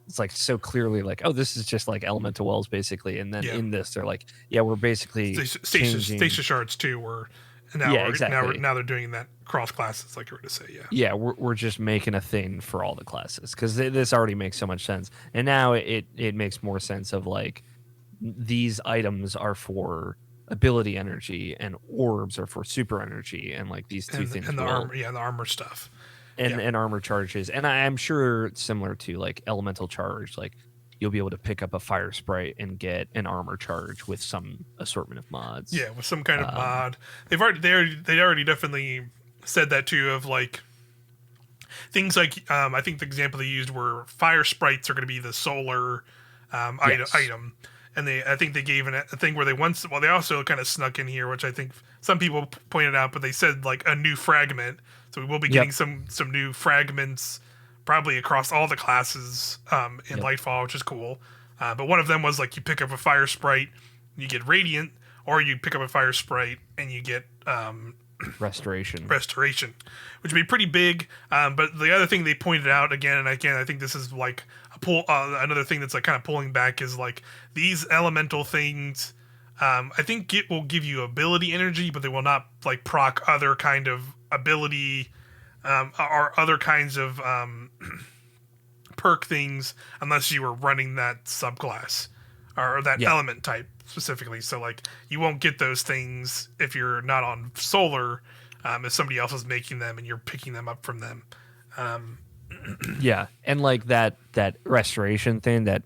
it's like so clearly like, oh, this is just like elemental wells basically. And then Yeah. in this they're like, yeah, we're basically changing Stasis shards too were Yeah, exactly. now they're doing that cross classes, like you were to say. Yeah, we're just making a thing for all the classes, because this already makes so much sense, and now it makes more sense of like these items are for ability energy and orbs are for super energy, and like these two things and the will, armor, the armor stuff, and armor charges, and I'm sure similar to like elemental charge, like you'll be able to pick up a fire sprite and get an armor charge with some assortment of mods. Yeah, with some kind of mod. They already definitely said that too, of like things like I think the example they used were fire sprites are going to be the solar Yes. item, and I think they gave a thing where they also kind of snuck in here, which I think some people pointed out, but they said like a new fragment, so we will be getting some new fragments probably across all the classes in Lightfall, which is cool. But one of them was like you pick up a fire sprite, you get radiant, or you pick up a fire sprite and you get Restoration, which would be pretty big. But the other thing they pointed out again, I think this is like another thing that's like kind of pulling back, is like these elemental things. I think it will give you ability energy, but they will not like proc other kind of ability or other kinds of perk things unless you were running that subclass or that element type specifically. So like you won't get those things if you're not on solar, if somebody else is making them and you're picking them up from them. Yeah, and like that restoration thing, that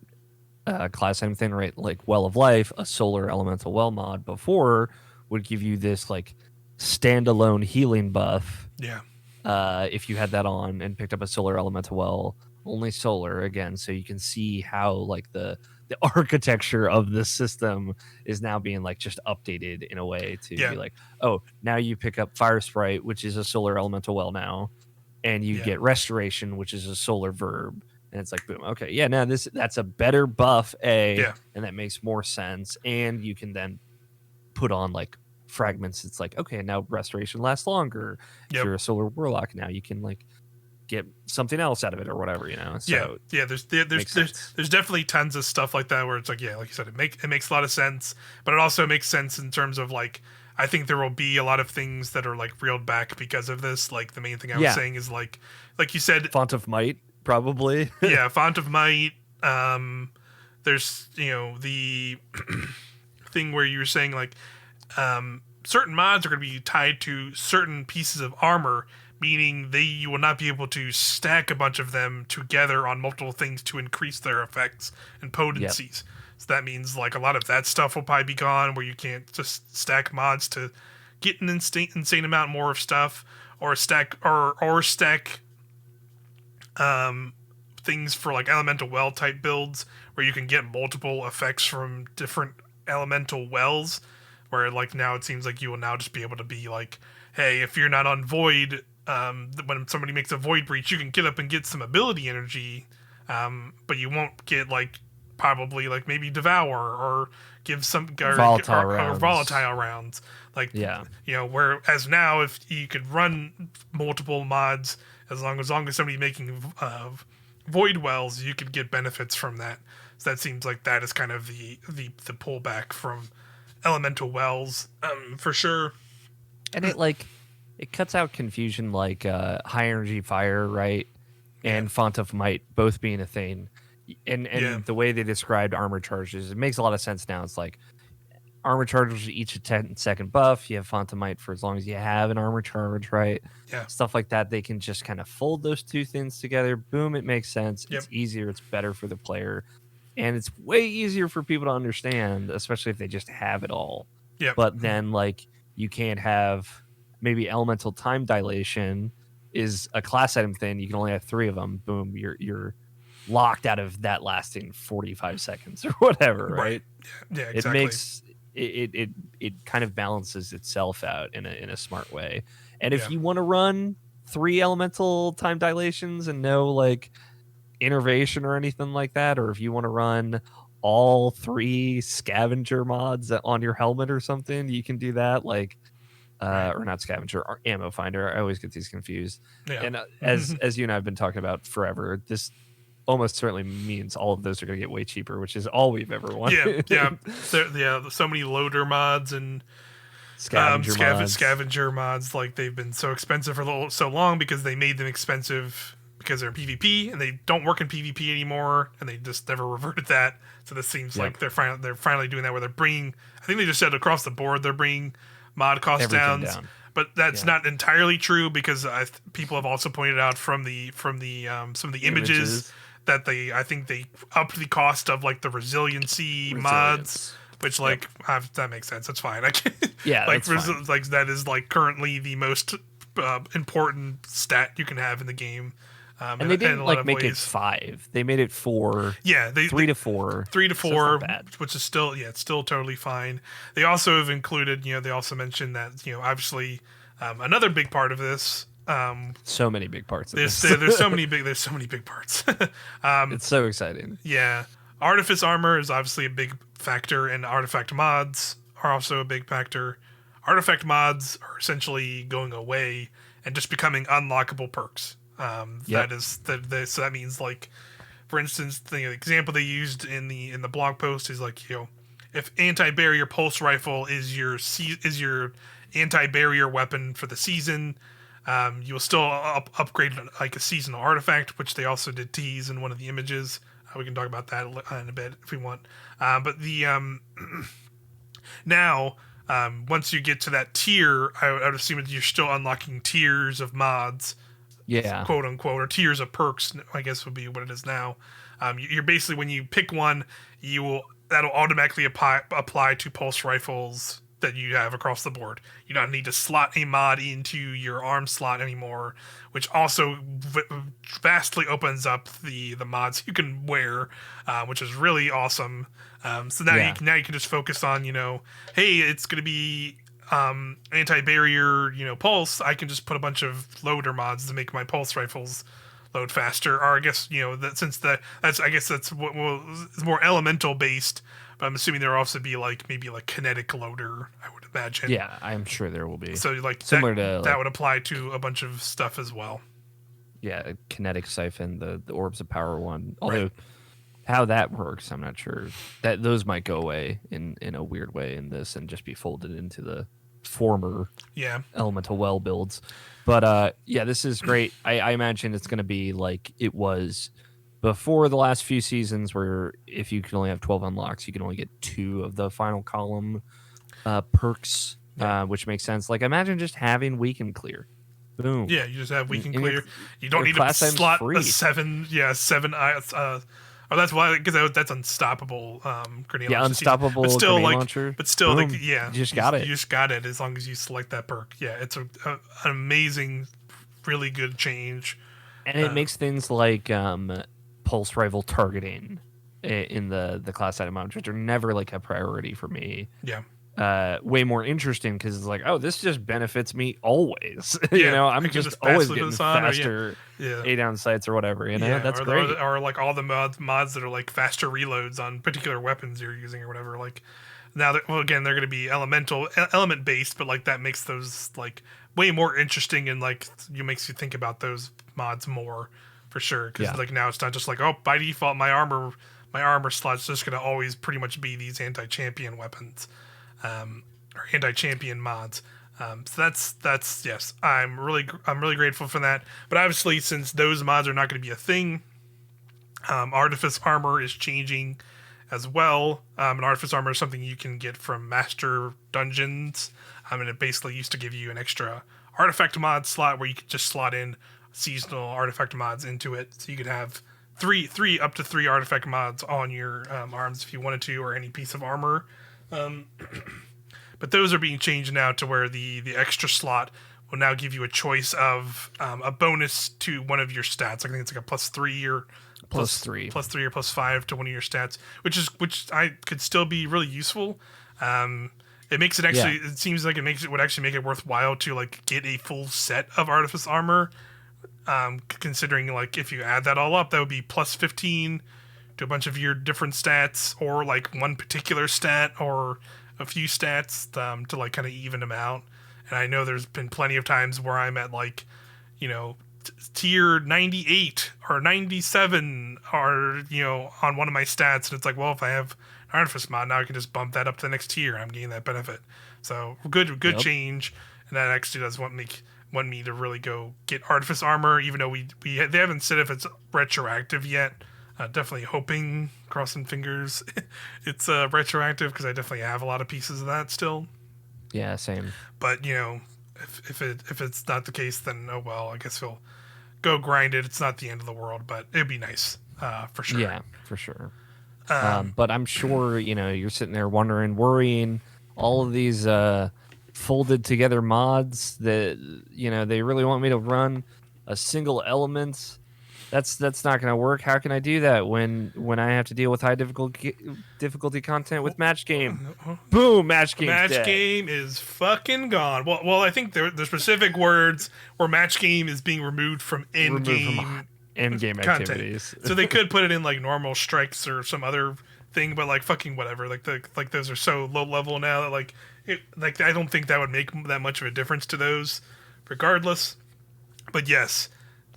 class item thing, right? Like Well of Life, a solar elemental well mod before would give you this like standalone healing buff. Yeah. If you had that on and picked up a solar elemental well, only solar again, so you can see how like the architecture of the system is now being like just updated in a way to be like, oh, now you pick up Fire Sprite, which is a solar elemental well now, and you get Restoration, which is a solar verb, and it's like boom, okay, yeah, now that's a better buff, and that makes more sense, and you can then put on like fragments. It's like, okay, now Restoration lasts longer. If you're a solar warlock, now you can like get something else out of it or whatever, you know. So there's definitely tons of stuff like that where it's like, like you said, it makes a lot of sense, but it also makes sense in terms of like, I think there will be a lot of things that are like reeled back because of this. Like the main thing I was saying is like you said, Font of Might probably. Font of Might. There's the thing where you were saying like certain mods are going to be tied to certain pieces of armor, meaning you will not be able to stack a bunch of them together on multiple things to increase their effects and potencies. So that means like a lot of that stuff will probably be gone, where you can't just stack mods to get an insane amount more of stuff, or stack things for like elemental well type builds where you can get multiple effects from different elemental wells, where like now it seems like you will now just be able to be like, hey, if you're not on void, when somebody makes a void breach, you can get up and get some ability energy, but you won't get like probably like maybe devour or give some volatile rounds. Like, whereas now if you could run multiple mods, as long as somebody's making void wells, you could get benefits from that. So that seems like that is kind of the pullback from elemental wells, for sure. And it cuts out confusion, like high energy fire, right? And Font of Might both being a thing. And the way they described armor charges, it makes a lot of sense now. It's like armor charges each a 10-second buff. You have Font of Might for as long as you have an armor charge, right? Yeah. Stuff like that. They can just kind of fold those two things together. Boom, it makes sense. It's easier. It's better for the player. and it's way easier for people to understand, especially if they just have it all. Yep. But then like you can't have maybe elemental time dilation is a class item thing. You can only have 3 of them. Boom, you're locked out of that lasting 45 seconds or whatever, right? Yeah, It exactly. makes it kind of balances itself out in a smart way. And if Yeah. you want to run 3 elemental time dilations and no like innervation or anything like that, or if you want to run all 3 scavenger mods on your helmet or something, you can do that. Like or not scavenger, or ammo finder. I always get these confused. Yeah. And as you and I have been talking about forever, this almost certainly means all of those are going to get way cheaper, which is all we've ever wanted. Yeah. So many loader mods and Scavenger mods. scavenger mods, like they've been so expensive for so long because they made them expensive because they're PvP and they don't work in PvP anymore, and they just never reverted that. So this seems like they're finally doing that, where they're bringing. I think they just said across the board they're bringing mod cost Everything downs. down. But that's not entirely true, because people have also pointed out from the some of the images that I think they upped the cost of like the resiliency mods, which like that makes sense. That's fine. I can, Yeah, like that's fine. like that is like currently the most important stat you can have in the game. And they didn't like make it 5. They made it 4. Yeah, 3 to 4. 3 to 4, so which is still it's still totally fine. They also have included, they also mentioned that obviously another big part of this. So many big parts of there's this. so many big parts. It's so exciting. Yeah, Artifice armor is obviously a big factor, and artifact mods are also a big factor. Artifact mods are essentially going away and just becoming unlockable perks. So that means, like, for instance, the example they used in the blog post is like, if anti-barrier pulse rifle is your anti-barrier weapon for the season, you will still upgrade like a seasonal artifact, which they also did tease in one of the images. We can talk about that in a bit if we want. But the now, once you get to that tier, I would assume that you're still unlocking tiers of mods, quote unquote, or tiers of perks, I guess would be what it is now. You're basically, when you pick one, that'll automatically apply to pulse rifles that you have across the board. You don't need to slot a mod into your arm slot anymore, which also vastly opens up the mods you can wear, which is really awesome. So now you can just focus on, hey, it's going to be anti-barrier, pulse. I can just put a bunch of loader mods to make my pulse rifles load faster. Or I guess, that's what is more elemental based. But I'm assuming there'll also be maybe kinetic loader, I would imagine. Yeah, I'm sure there will be. So similar that would apply to a bunch of stuff as well. Yeah, kinetic siphon, the orbs of power one. Although how that works, I'm not sure. That those might go away in a weird way in this and just be folded into the former elemental well builds. But this is great. I imagine it's going to be like it was before the last few seasons, where if you can only have 12 unlocks, you can only get 2 of the final column perks, which makes sense. Like, imagine just having weekend clear. Boom. Yeah, you just have weekend clear. You don't need to slot a 7. Yeah, 7. That's why, because that's unstoppable. Grenade launcher. Unstoppable. But still, grenade launcher. But still, you just got it. You just got it as long as you select that perk. Yeah, it's an amazing, really good change. And it makes things like pulse rifle targeting in the class item mods, which are never like a priority for me. Yeah. Way more interesting, because it's like, oh, this just benefits me always. Yeah, I'm just always getting faster A down sights or whatever. That's great. Or like all the mods that are like faster reloads on particular weapons you're using or whatever. Like now, again, they're going to be element based, but like that makes those like way more interesting, and like makes you think about those mods more for sure. Because like now it's not just like, oh, by default my armor slot's just going to always pretty much be these anti-champion weapons. Or anti-champion mods. So that's yes. I'm really grateful for that. But obviously, since those mods are not going to be a thing, Artifice armor is changing as well. And Artifice armor is something you can get from Master Dungeons. And it basically used to give you an extra artifact mod slot where you could just slot in seasonal artifact mods into it, so you could have three up to three artifact mods on your arms if you wanted to, or any piece of armor. But those are being changed now to where the extra slot will now give you a choice of a bonus to one of your stats. I think it's like a +3 or +3 or +5 to one of your stats, which I could still be really useful. It makes it actually. Yeah. It seems like it would actually make it worthwhile to like get a full set of Artifice armor. Considering like if you add that all up, that would be +15 to a bunch of your different stats, or like one particular stat or a few stats to like kind of even them out. And I know there's been plenty of times where I'm at like, tier 98 or 97 or, on one of my stats. And it's like, well, if I have an Artifice mod, now I can just bump that up to the next tier. I'm getting that benefit. So good yep. change. And that actually does want me to really go get Artifice armor, even though they haven't said if it's retroactive yet. Definitely hoping, crossing fingers, it's retroactive, because I definitely have a lot of pieces of that still. Yeah, same. But if it's not the case, then oh well. I guess we'll go grind it. It's not the end of the world, but it'd be nice for sure. Yeah, for sure. But I'm sure you're sitting there worrying all of these folded together mods that they really want me to run a single element. That's not going to work. How can I do that when I have to deal with high difficulty content with match game? Boom, match game. Match game is fucking gone. Well, I think the specific words where match game is being removed from end game activities. So they could put it in like normal strikes or some other thing, but like fucking whatever. Like those are so low level now that I don't think that would make that much of a difference to those, regardless. But yes.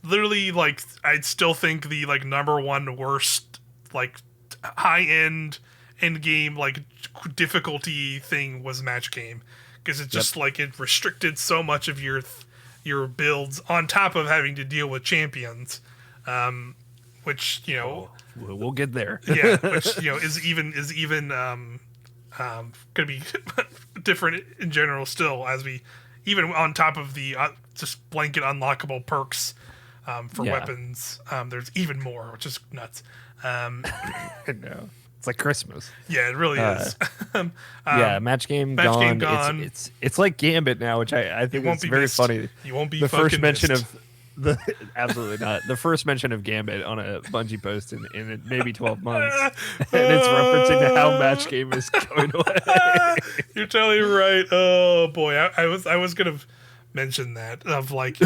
Literally, like, I'd still think the, like, number one worst, like, high-end, end-game, like, difficulty thing was match game. Because it just, like, it restricted so much of your builds on top of having to deal with champions. Which, we'll get there. Yeah, which, is even going to be different in general still, as we, even on top of the just blanket unlockable perks for weapons, there's even more, which is nuts. No. It's like Christmas. Yeah, it really is. Match game gone. It's like Gambit now, which I think is very funny. You won't be the first mention missed. of absolutely not. The first mention of Gambit on a Bungie post in maybe 12 months, and it's referencing to how match game is going away. You're totally right. Oh boy, I was gonna mention that of like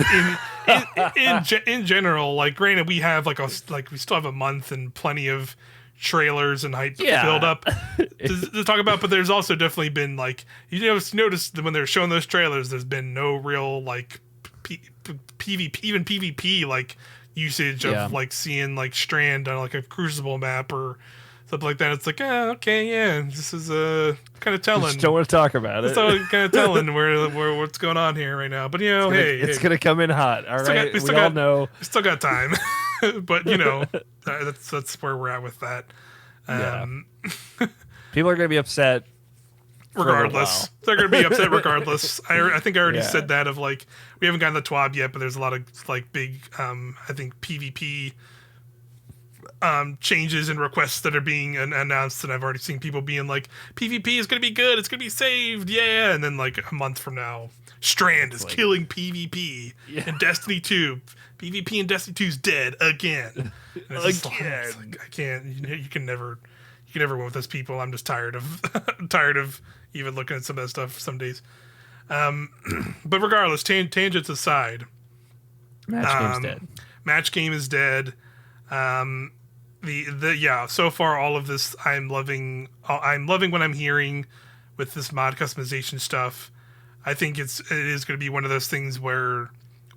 in general. Like, granted, we have we still have a month and plenty of trailers and hype build up to talk about, but there's also definitely been like notice that when they're showing those trailers, there's been no real like PvP, even PvP like usage of like seeing like Strand on like a Crucible map or something like that. It's like, this is kind of telling. Just don't want to talk about it. So kind of telling where what's going on here right now. But it's gonna come in hot. All right, we all know. We still got time, but that's where we're at with that. People are gonna be upset. Regardless, they're going to be upset regardless. I think I already said that of like, we haven't gotten the TWAB yet, but there's a lot of like big, I think PvP changes and requests that are being announced, and I've already seen people being like, PvP is going to be good, it's going to be saved, yeah, and then like a month from now, Strand is killing PvP in Destiny 2. PvP in Destiny 2 is dead again. It's like, I can't. You can never win with those people. I'm just tired of even looking at some of that stuff some days. But regardless, tangents aside, match game's dead. Match game is dead. So far all of this I'm loving what I'm hearing with this mod customization stuff. I think it is going to be one of those things where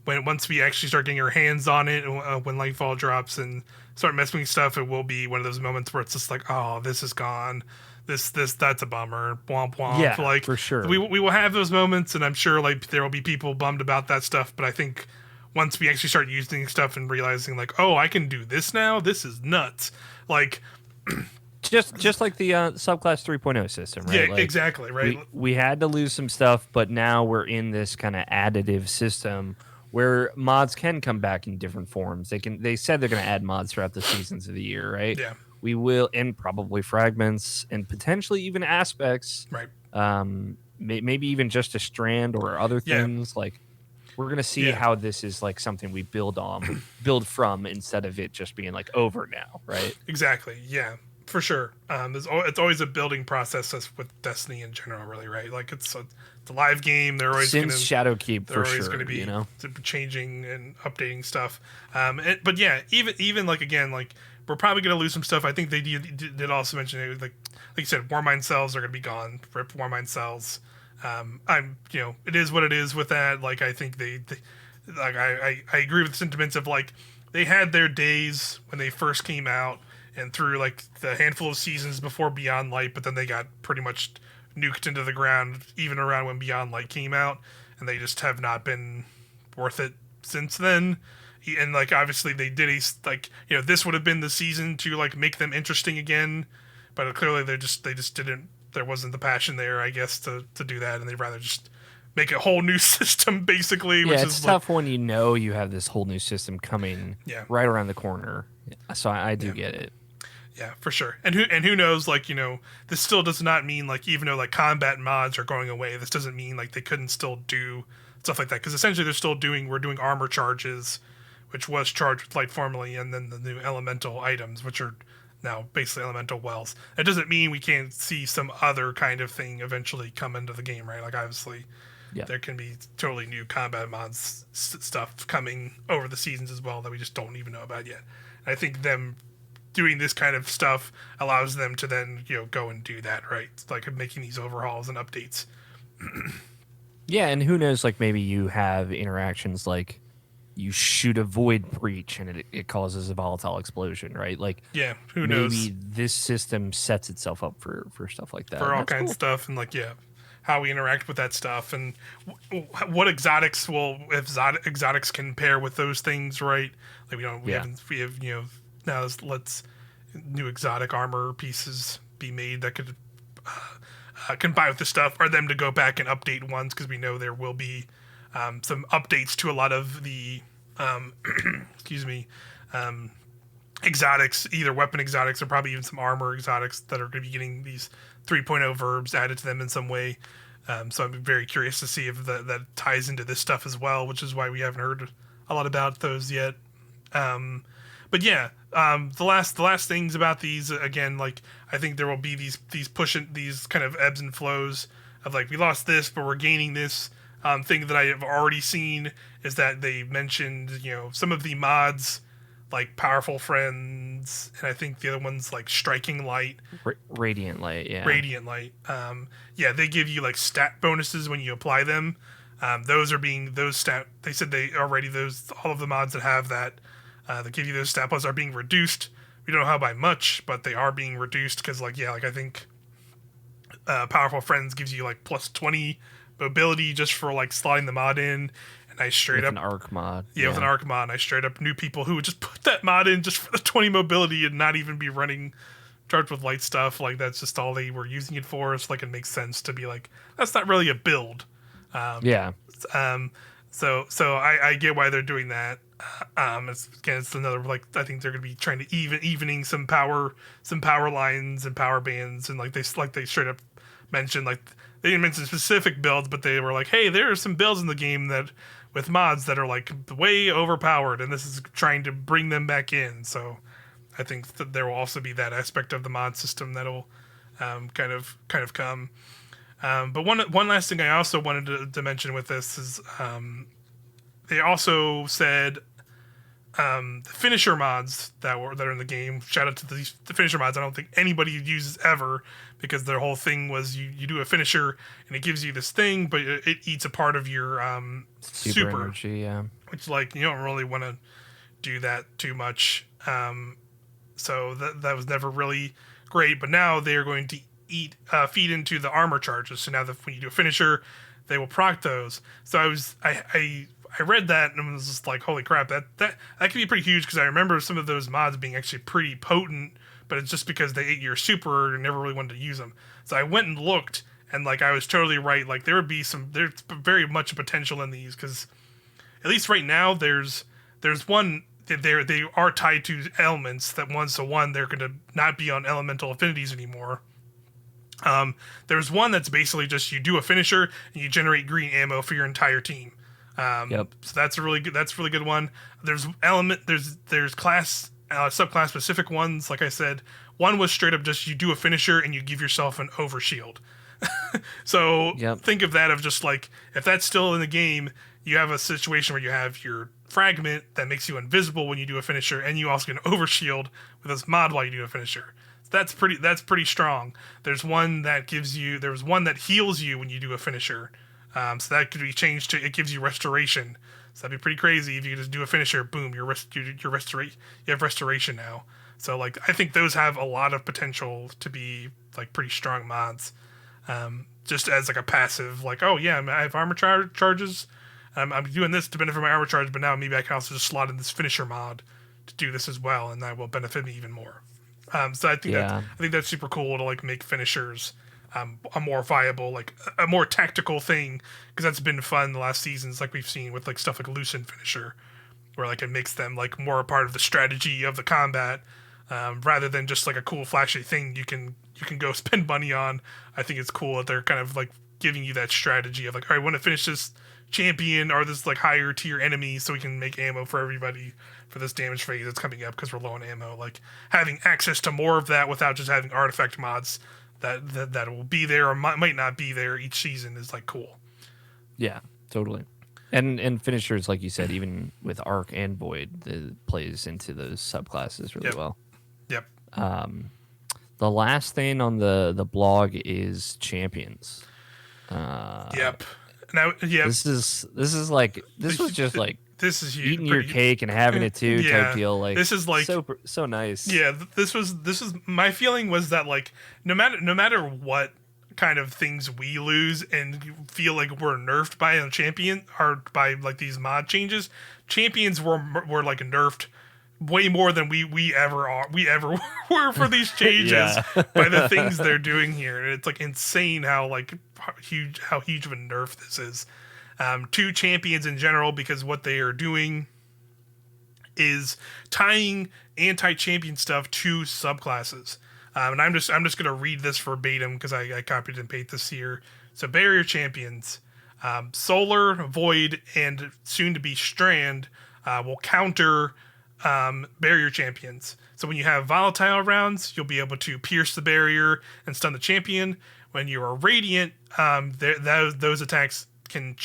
once we actually start getting our hands on it, when Lightfall drops and start messing with stuff, it will be one of those moments where it's just like, oh, this is gone. That's a bummer. Womp womp. Yeah, like, for sure. We will have those moments, and I'm sure like there will be people bummed about that stuff. But I think once we actually start using stuff and realizing like, oh, I can do this now. This is nuts. Like, just like the subclass 3.0 system, right? Yeah, exactly. Right. We had to lose some stuff, but now we're in this kind of additive system where mods can come back in different forms. They said they're going to add mods throughout the seasons of the year, right? Yeah. We will, and probably fragments and potentially even aspects. Right. Maybe even just a strand or other Yeah. things. Like, we're going to see Yeah. how this is like something we build from, instead of it just being like over now, right? Exactly. Yeah, for sure. It's always a building process with Destiny in general, really, right? Like it's a live game. They're always Since Shadowkeep, they're for always sure, going to be you know? changing and updating stuff. But yeah, even like again, like we're probably going to lose some stuff. I think they did also mention it, like you said, Warmind Cells are going to be gone. Rip Warmind Cells. It is what it is with that. Like I think they like I agree with the sentiments of like they had their days when they first came out and through like the handful of seasons before Beyond Light, but then they got pretty much nuked into the ground even around when Beyond Light came out, and they just have not been worth it since then. And like obviously they did this would have been the season to like make them interesting again, but clearly they just didn't. There wasn't the passion there, I guess, to do that, and they'd rather just make a whole new system, basically. Yeah, which it's is tough when you know you have this whole new system coming right around the corner. So I do get it. Yeah, for sure. And who knows? Like this still does not mean like even though like combat mods are going away, this doesn't mean like they couldn't still do stuff like that because essentially we're doing armor charges, which was charged with light formerly, and then the new elemental items, which are now basically elemental wells. It doesn't mean we can't see some other kind of thing eventually come into the game, right? Like obviously, there can be totally new combat mods stuff coming over the seasons as well that we just don't even know about yet. And I think them doing this kind of stuff allows them to then go and do that, right? Like making these overhauls and updates. Yeah, and who knows? Like maybe you have interactions like you shoot a void breach and it causes a volatile explosion, right? Like, who knows? Maybe this system sets itself up for stuff like that. For all kinds of stuff, and like, how we interact with that stuff, and what exotics exotics can pair with those things, right? Like we have now let's new exotic armor pieces be made that could combine with the stuff, or them to go back and update ones, because we know there will be some updates to a lot of the exotics, either weapon exotics or probably even some armor exotics that are going to be getting these 3.0 verbs added to them in some way. So I'm very curious to see if that ties into this stuff as well, which is why we haven't heard a lot about those yet. But yeah, the last things about these, again, like I think there will be these kind of ebbs and flows of like we lost this, but we're gaining this. Thing that I have already seen is that they mentioned, some of the mods like Powerful Friends, and I think the other one's like Striking Light. Radiant Light, yeah. Radiant Light. They give you like stat bonuses when you apply them. They said all of the mods that have that give you those stat pluses are being reduced. We don't know how by much, but they are being reduced because I think Powerful Friends gives you like plus 20 mobility just for like slotting the mod in, and I straight with up an arc mod. With an arc mod, and I straight up knew people who would just put that mod in just for the 20 mobility and not even be running charged with light stuff. Like that's just all they were using it for. So like it makes sense to be like that's not really a build. So I get why they're doing that. It's another like I think they're gonna be trying to evening some power lines and power bands, and like they straight up mentioned like. They didn't mention specific builds, but they were like, hey, there are some builds in the game that with mods that are like way overpowered, and this is trying to bring them back in. So I think that there will also be that aspect of the mod system that'll kind of come. But one last thing I also wanted to mention with this is they also said the finisher mods that are in the game. Shout out to the finisher mods. I don't think anybody uses ever, because their whole thing was you do a finisher and it gives you this thing, but it eats a part of your super energy, yeah. Which like you don't really want to do that too much. So that was never really great. But now they are going to feed into the armor charges. So now that when you do a finisher, they will proc those. So I read that and I was just like, holy crap, that could be pretty huge, because I remember some of those mods being actually pretty potent, but it's just because they ate your super and never really wanted to use them. So I went and looked, and like I was totally right. Like there's very much potential in these, because at least right now, there's one that they are tied to elements that one's to one. They're going to not be on elemental affinities anymore. There's one that's basically just you do a finisher and you generate green ammo for your entire team. Yep. So that's a really good one. There's there's class subclass specific ones. Like I said, one was straight up just you do a finisher and you give yourself an overshield. So Yep. think of that of just like if that's still in the game, you have a situation where you have your fragment that makes you invisible when you do a finisher, and you also get an overshield with this mod while you do a finisher. That's pretty strong. There's one that heals you when you do a finisher. So that could be changed to it gives you restoration. So that'd be pretty crazy if you just do a finisher, boom, you have restoration now. So like I think those have a lot of potential to be like pretty strong mods. Just as like a passive, like oh yeah, I have armor charges. I'm doing this to benefit my armor charge, but now maybe I can also just slot in this finisher mod to do this as well, and that will benefit me even more. So I think that's super cool to like make finishers a more viable, like a more tactical thing, because that's been fun the last seasons, like we've seen with like stuff like Lucent Finisher, where like it makes them like more a part of the strategy of the combat, rather than just like a cool flashy thing you can go spend money on. I think it's cool that they're kind of like giving you that strategy of like, all right, I want to finish this champion or this like higher tier enemy so we can make ammo for everybody for this damage phase that's coming up because we're low on ammo. Like having access to more of that without just having artifact mods that will be there or might not be there each season is like cool. Yeah, totally. And finishers, like you said, even with Arc and Void, it plays into those subclasses really well. Yep. The last thing on the blog is champions. Yep. Now, yeah. This was just like this is huge, eating your cake and having it too type deal. Like this is like so nice. Yeah, this was my feeling was that like no matter what kind of things we lose and feel like we're nerfed by a champion or by like these mod changes, champions were like nerfed way more than we ever were for these changes by the things they're doing here. It's like insane how huge of a nerf this is to champions in general, because what they are doing is tying anti-champion stuff to subclasses. And I'm just going to read this verbatim because I copied and pasted this here. So barrier champions, Solar, Void, and soon to be Strand will counter barrier champions. So when you have volatile rounds, you'll be able to pierce the barrier and stun the champion. When you are radiant, those attacks can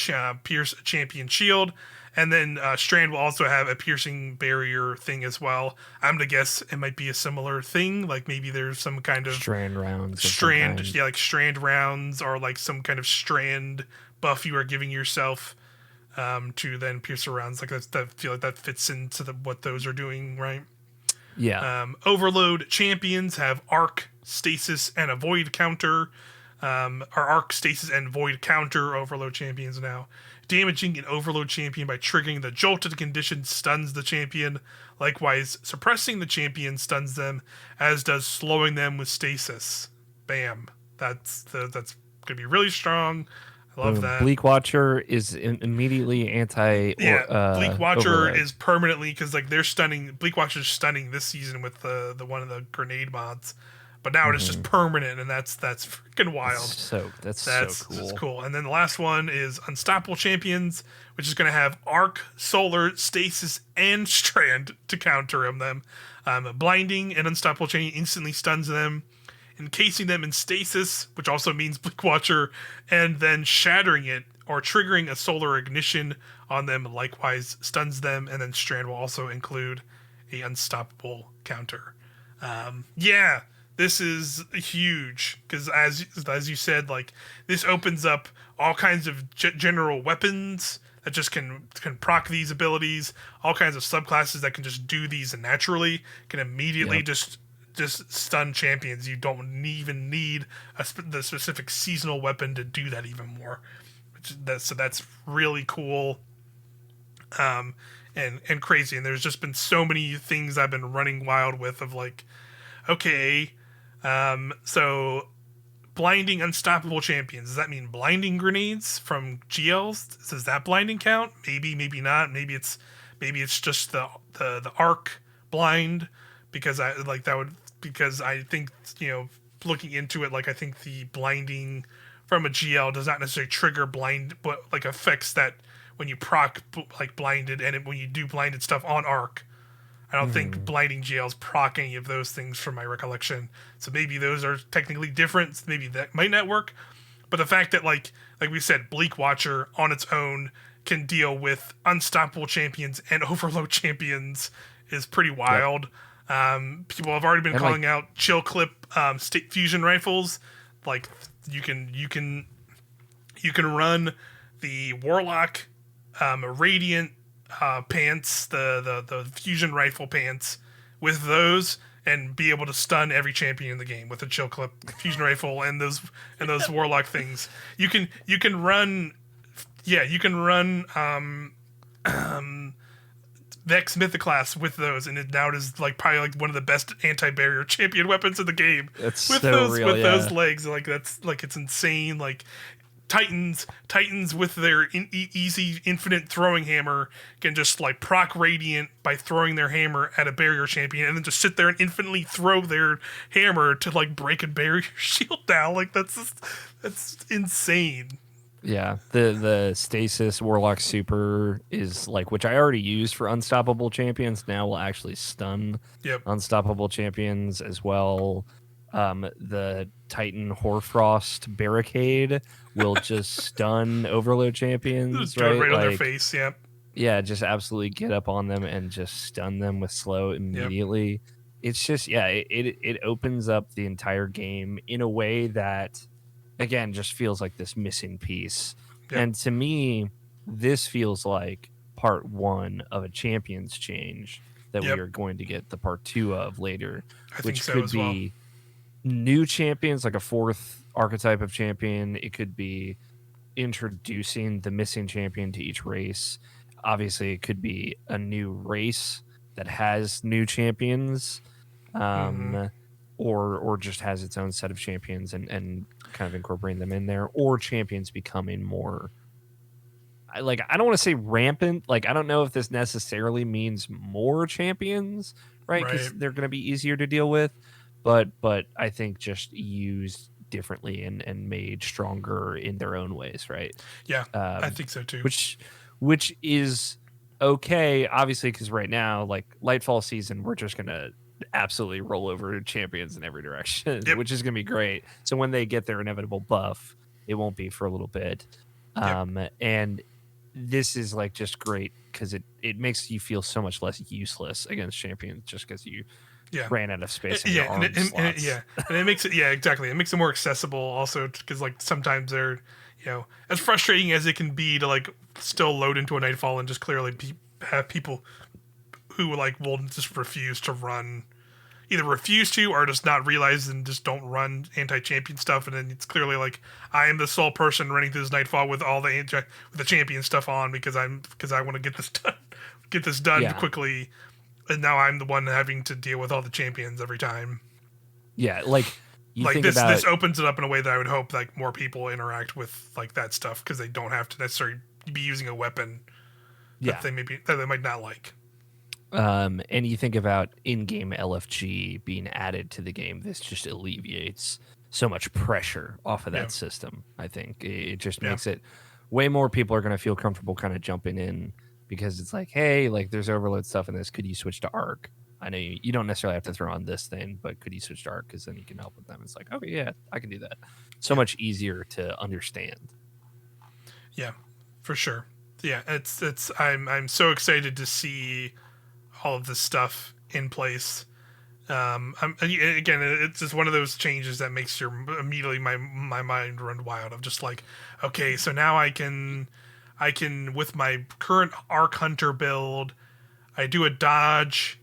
pierce a champion shield. And then Strand will also have a piercing barrier thing as well. I'm going to guess it might be a similar thing. Like maybe there's some kind of Strand rounds. Like strand rounds or like some kind of strand buff you are giving yourself to then pierce the rounds. Like I feel like that fits into what those are doing, right? Yeah. Overload champions have arc, stasis, and a void counter. Or arc, stasis, and void counter overload champions now. Damaging an overload champion by triggering the jolted condition stuns the champion. Likewise, suppressing the champion stuns them, as does slowing them with stasis. Bam. That's gonna be really strong. I love that. Bleak Watcher is immediately anti. Bleak Watcher overload. is permanently, because like they're stunning. Bleak Watcher's stunning this season with the one of the grenade mods. But now it's just permanent, and that's freaking wild. That's so cool. That's cool. And then the last one is Unstoppable Champions, which is going to have Arc, Solar, Stasis, and Strand to counter them. Blinding and Unstoppable Champion instantly stuns them, encasing them in Stasis, which also means Bleak Watcher, and then shattering it or triggering a Solar Ignition on them likewise stuns them, and then Strand will also include a Unstoppable counter. This is huge because, as you said, like this opens up all kinds of general weapons that just can proc these abilities. All kinds of subclasses that can just do these naturally can immediately just stun champions. You don't even need the specific seasonal weapon to do that even more. So that's really cool. And crazy. And there's just been so many things I've been running wild with of like, okay. So blinding unstoppable champions. Does that mean blinding grenades from GLs? Does that blinding count? Maybe, maybe not. Maybe it's just the arc blind, because I like that would, because I think, looking into it, like I think the blinding from a GL does not necessarily trigger blind, but like affects that when you proc like blinded, and when you do blinded stuff on arc. I don't think blinding GLs proc any of those things from my recollection. So maybe those are technically different. Maybe that might not work. But the fact that, like we said, Bleak Watcher on its own can deal with unstoppable champions and overload champions is pretty wild. Yep. People have already been calling out chill clip state fusion rifles. Like you can run the Warlock Radiant pants, the fusion rifle pants, with those, and be able to stun every champion in the game with a chill clip fusion rifle and those Warlock things. You can run Vex Mythoclast with those, and it now is like probably like one of the best anti-barrier champion weapons in the game. It's with so those real, those legs, like that's like it's insane. Like Titans with their easy infinite throwing hammer can just like proc radiant by throwing their hammer at a barrier champion, and then just sit there and infinitely throw their hammer to like break a barrier shield down. Like that's insane. Yeah, the Stasis Warlock Super is like, which I already used for unstoppable champions, now will actually stun unstoppable champions as well. The Titan Hoarfrost Barricade will just stun overload champions, right on their face. Yeah, just absolutely get up on them and just stun them with slow immediately. Yep. It's just it opens up the entire game in a way that, again, just feels like this missing piece. Yep. And to me, this feels like part 1 of a champions change that we are going to get the part 2 of later, which could be new champions, like a 4th archetype of champion. It could be introducing the missing champion to each race. Obviously, it could be a new race that has new champions, or just has its own set of champions and kind of incorporating them in there, or champions becoming more, I don't want to say rampant. Like, I don't know if this necessarily means more champions, right? Because they're going to be easier to deal with. But I think just used differently and made stronger in their own ways, right? Yeah, I think so too. Which is okay, obviously, because right now, like Lightfall season, we're just gonna absolutely roll over champions in every direction, which is gonna be great. So when they get their inevitable buff, it won't be for a little bit. And this is like just great because it makes you feel so much less useless against champions just because you ran out of space in your arm slots. And it makes it exactly. It makes it more accessible also, because like sometimes they're, as frustrating as it can be to like still load into a Nightfall and just clearly have people who like will just refuse to run, either refuse to or just not realize and just don't run anti-champion stuff, and then it's clearly like I am the sole person running through this Nightfall with all with the champion stuff on because I want to get this done quickly. And now I'm the one having to deal with all the champions every time. Yeah, like this opens it up in a way that I would hope like more people interact with like that stuff, because they don't have to necessarily be using a weapon that they might not like. And you think about in-game LFG being added to the game, this just alleviates so much pressure off of that system. I think it just makes it way more people are going to feel comfortable kind of jumping in. Because it's like, hey, like there's overload stuff in this. Could you switch to Arc? I know you don't necessarily have to throw on this thing, but could you switch to Arc? Because then you can help with them. It's like, okay, yeah, I can do that. So much easier to understand. Yeah, for sure. Yeah, I'm so excited to see all of this stuff in place. Again, it's just one of those changes that makes immediately my mind run wild. Of just like, okay, so now I can, with my current Arc Hunter build, I do a dodge,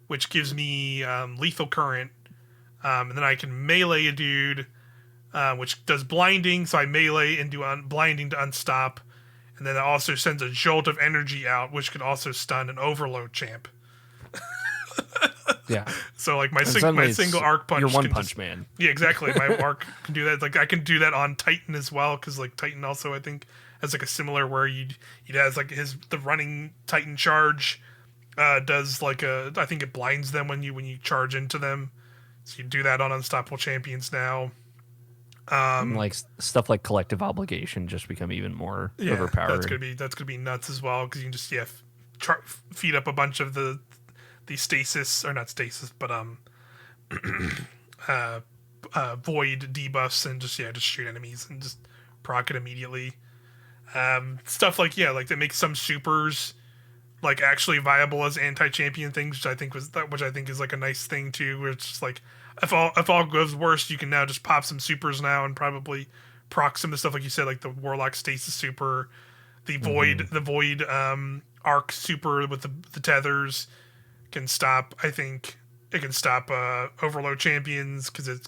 which gives me lethal current, and then I can melee a dude, which does blinding, so I melee and do blinding to unstop, and then it also sends a jolt of energy out, which can also stun an overload champ. Yeah. So like my And suddenly single arc punch. You're One can Punch just, Man. Yeah, exactly. My arc can do that. Like I can do that on Titan as well, because like Titan also I think has like a similar where he has like the running Titan charge does like I think it blinds them when you charge into them. So you do that on Unstoppable Champions now. And like stuff like Collective Obligation just become even more Yeah, overpowered. that's gonna be nuts as well, because you can just feed up a bunch of the stasis, or not stasis, but void debuffs, and just shoot enemies and just proc it immediately. Stuff like like that makes some supers like actually viable as anti-champion things, which I think is like a nice thing too, where it's just like if all goes worse, you can now just pop some supers now and probably proc some of the stuff like you said, like the Warlock Stasis super, the Void arc super with the tethers can stop. I think it can stop overload champions because it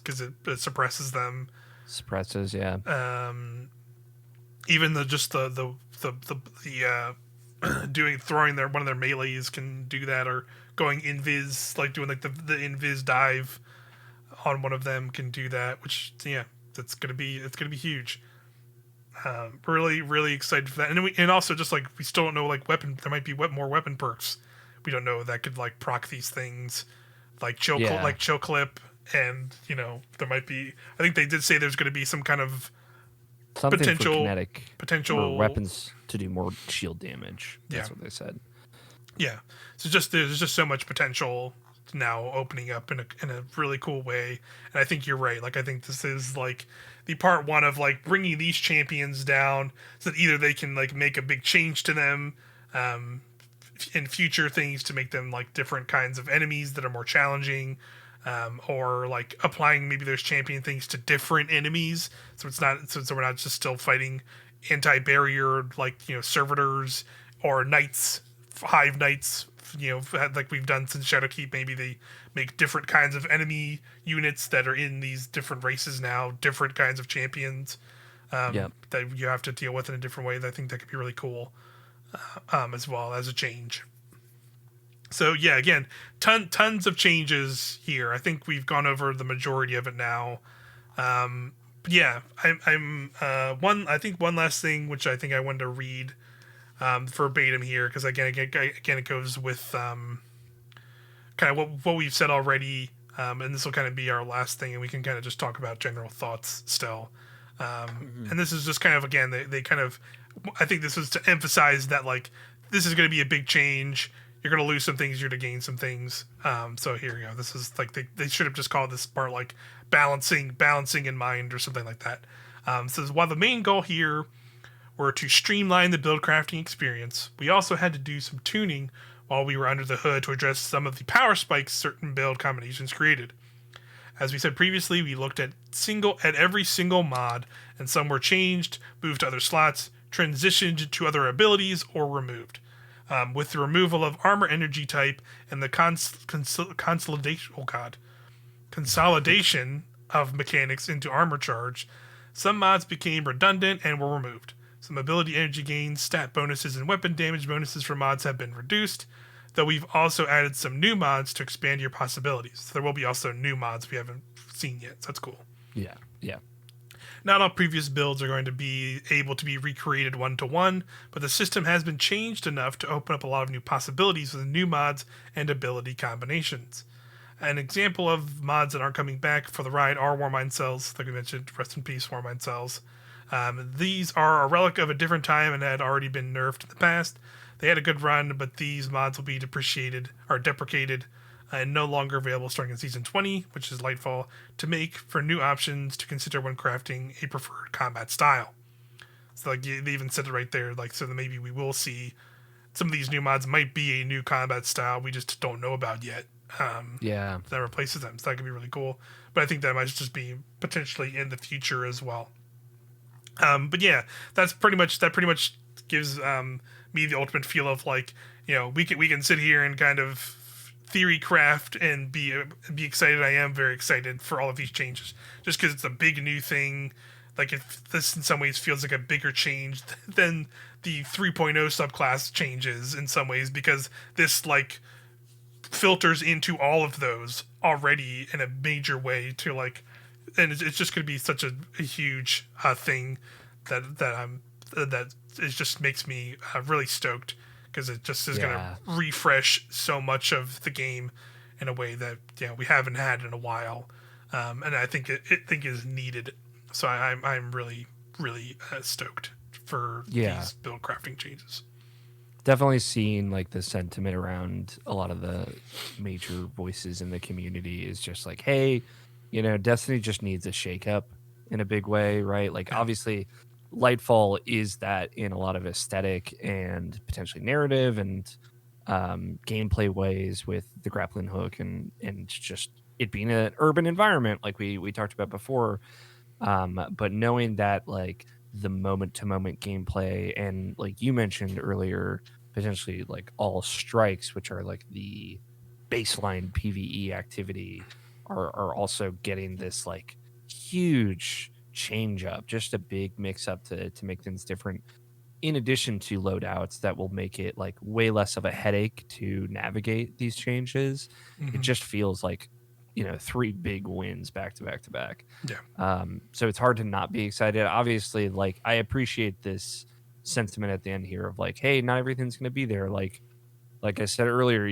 suppresses them. Suppresses, yeah. Even the throwing one of their melees can do that, or going invis, like doing like the invis dive on one of them can do that, which it's gonna be huge. Really, really excited for that, and also just like we still don't know, like there might be more weapon perks we don't know that could like proc these things, like chill clip, and there might be. I think they did say there's going to be some kind of something potential or weapons to do more shield damage. That's what they said. Yeah, so there's just so much potential now opening up in a really cool way, and I think you're right. Like I think this is like the part one of like bringing these champions down, so that either they can like make a big change to them in future things to make them like different kinds of enemies that are more challenging, or like applying maybe those champion things to different enemies, so we're not just still fighting anti-barrier like servitors or knights, hive knights, like we've done since Shadowkeep. Maybe they make different kinds of enemy units that are in these different races now, different kinds of champions that you have to deal with in a different way. I think that could be really cool, as well as a change. So yeah, again, tons of changes here. I think we've gone over the majority of it now. Yeah, I'm I think one last thing, which I think I wanted to read verbatim here, because again it goes with kind of what we've said already, and this will kind of be our last thing, and we can kind of just talk about general thoughts still. And this is just kind of, again, they kind of, I think this was to emphasize that like this is going to be a big change. You're going to lose some things, you're going to gain some things. So here you go. This is like they should have just called this part like balancing in mind or something like that. So while the main goal here were to streamline the build crafting experience, we also had to do some tuning while we were under the hood to address some of the power spikes certain build combinations created. As we said previously, we looked at every single mod, and some were changed, moved to other slots, transitioned to other abilities, or removed. With the removal of armor energy type and the consolidation of mechanics into armor charge, some mods became redundant and were removed. Some ability energy gains, stat bonuses, and weapon damage bonuses for mods have been reduced, though we've also added some new mods to expand your possibilities. So there will be also new mods we haven't seen yet, so that's cool. Yeah. Not all previous builds are going to be able to be recreated one-to-one, but the system has been changed enough to open up a lot of new possibilities with new mods and ability combinations. An example of mods that aren't coming back for the ride are Warmind Cells, like we mentioned. Rest in peace, Warmind Cells. These are a relic of a different time and had already been nerfed in the past. They had a good run, but these mods will be deprecated and no longer available starting in Season 20, which is Lightfall, to make for new options to consider when crafting a preferred combat style. So like they even said it right there, like, so that maybe we will see some of these new mods might be a new combat style we just don't know about yet. That replaces them, so that could be really cool. But I think that might just be potentially in the future as well. But yeah, that pretty much gives me the ultimate feel of like, we can sit here and kind of theory craft and be excited. I am very excited for all of these changes, just because it's a big new thing. Like, if this in some ways feels like a bigger change than the 3.0 subclass changes in some ways, because this like filters into all of those already in a major way to like, and it's just going to be such a huge thing that it just makes me really stoked, because it just is going to refresh so much of the game in a way that we haven't had in a while, and I think it is needed. So I'm really stoked for these build crafting changes. Definitely seeing like the sentiment around a lot of the major voices in the community is just like, hey, Destiny just needs a shakeup in a big way, right? Like obviously Lightfall is that in a lot of aesthetic and potentially narrative and gameplay ways, with the grappling hook and just it being an urban environment like we talked about before. But knowing that like the moment to moment gameplay, and like you mentioned earlier, potentially like all strikes, which are like the baseline PvE activity, are also getting this like huge change up, just a big mix up to make things different, in addition to loadouts that will make it like way less of a headache to navigate these changes. It just feels like 3 big wins back to back to back. So it's hard to not be excited. Obviously, like I appreciate this sentiment at the end here of like, hey, not everything's going to be there. Like I said earlier,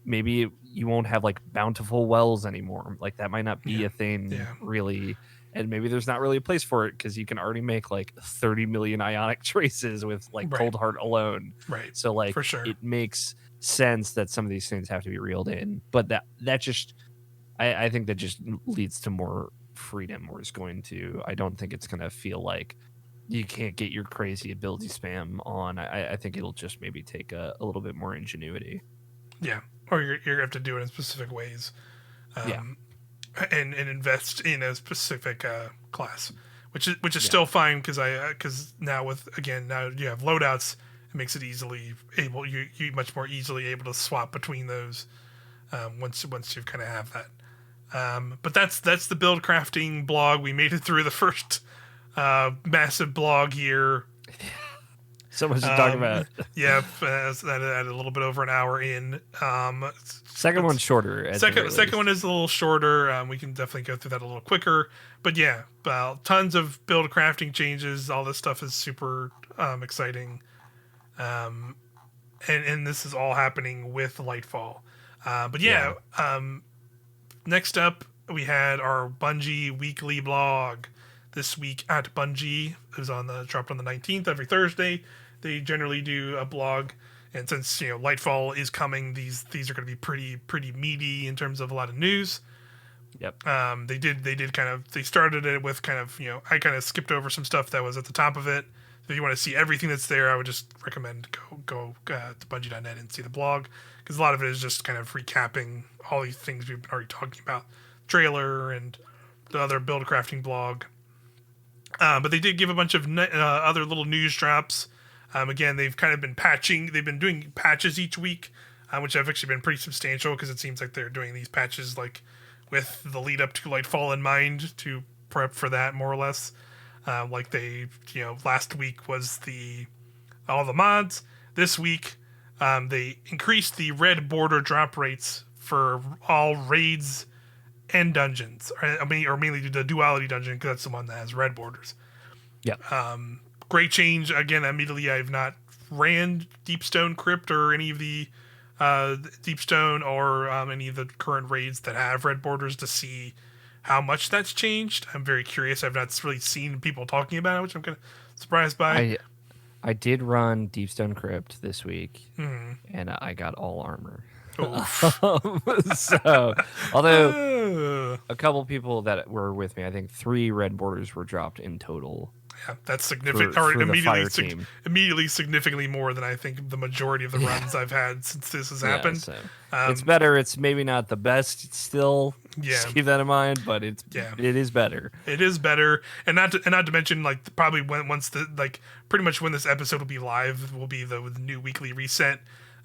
maybe you won't have like bountiful wells anymore. Like that might not be a thing really. And maybe there's not really a place for it because you can already make like 30 million ionic traces with like Cold Heart alone. Right. So like for sure, it makes sense that some of these things have to be reeled in. But that just, I think that just leads to more freedom, or is going to. I don't think it's going to feel like you can't get your crazy ability spam on. I think it'll just maybe take a little bit more ingenuity. Yeah. Or you're going to have to do it in specific ways. And invest in a specific class, which is still fine, because now you have loadouts. It makes it you much more easily able to swap between those once you kind of have that. But that's the build crafting blog. We made it through the first massive blog here. So much to talk about. At a little bit over an hour in. Second one's shorter. Second one is a little shorter. We can definitely go through that a little quicker. But tons of build crafting changes. All this stuff is super exciting. And this is all happening with Lightfall. Next up, we had our Bungie weekly blog. This week at Bungie, it was dropped on the 19th every Thursday. They generally do a blog, and since Lightfall is coming, these are going to be pretty meaty in terms of a lot of news. Yep. They started it with I kind of skipped over some stuff that was at the top of it. If you want to see everything that's there, I would just recommend go to Bungie.net and see the blog, because a lot of it is just kind of recapping all these things we've been already talking about, trailer and the other build crafting blog. But they did give a bunch of other little news drops. Again, they've kind of been patching. They've been doing patches each week, which have actually been pretty substantial, because it seems like they're doing these patches like with the lead up to Lightfall in mind, to prep for that more or less. Like they, last week was all the mods. This week, they increased the red border drop rates for all raids and dungeons, or mainly the duality dungeon, because that's the one that has red borders. Yeah. Great change. Again, immediately I've not ran Deepstone Crypt or any of the Deepstone or any of the current raids that have red borders to see how much that's changed. I'm very curious. I've not really seen people talking about it, which I'm kind of surprised by. I did run Deepstone Crypt this week, and I got all armor. So, although a couple people that were with me, I think 3 red borders were dropped in total. Yeah, that's significant. Immediately significantly more than I think the majority of the runs I've had since this has happened. So it's better. It's maybe not the best. It's still, just keep that in mind. But it is better. It is better, and not to mention, like, probably pretty much when this episode will be live will be the new weekly reset.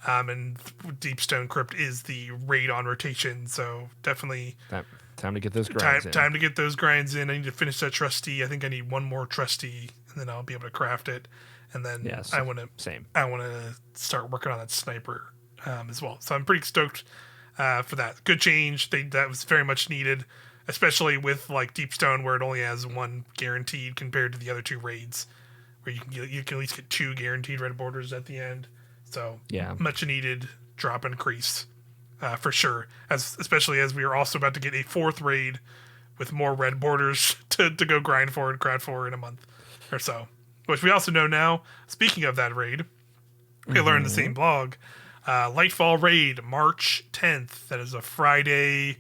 And Deepstone Crypt is the raid on rotation, so definitely time to get those grinds in. Time to get those grinds in. I need to finish that trusty. I think I need one more trusty, and then I'll be able to craft it. And then I want to start working on that sniper as well. So I'm pretty stoked for that. Good change. That was very much needed, especially with like Deepstone, where it only has one guaranteed compared to the other two raids, where you can at least get 2 guaranteed red borders at the end. So Yeah. much needed drop increase for sure. Especially as we are also about to get a 4th raid with more red borders to go grind for and crowd for in a month or so. Which we also know now, speaking of that raid, we learned the same blog. Lightfall raid, March 10th. That is a Friday.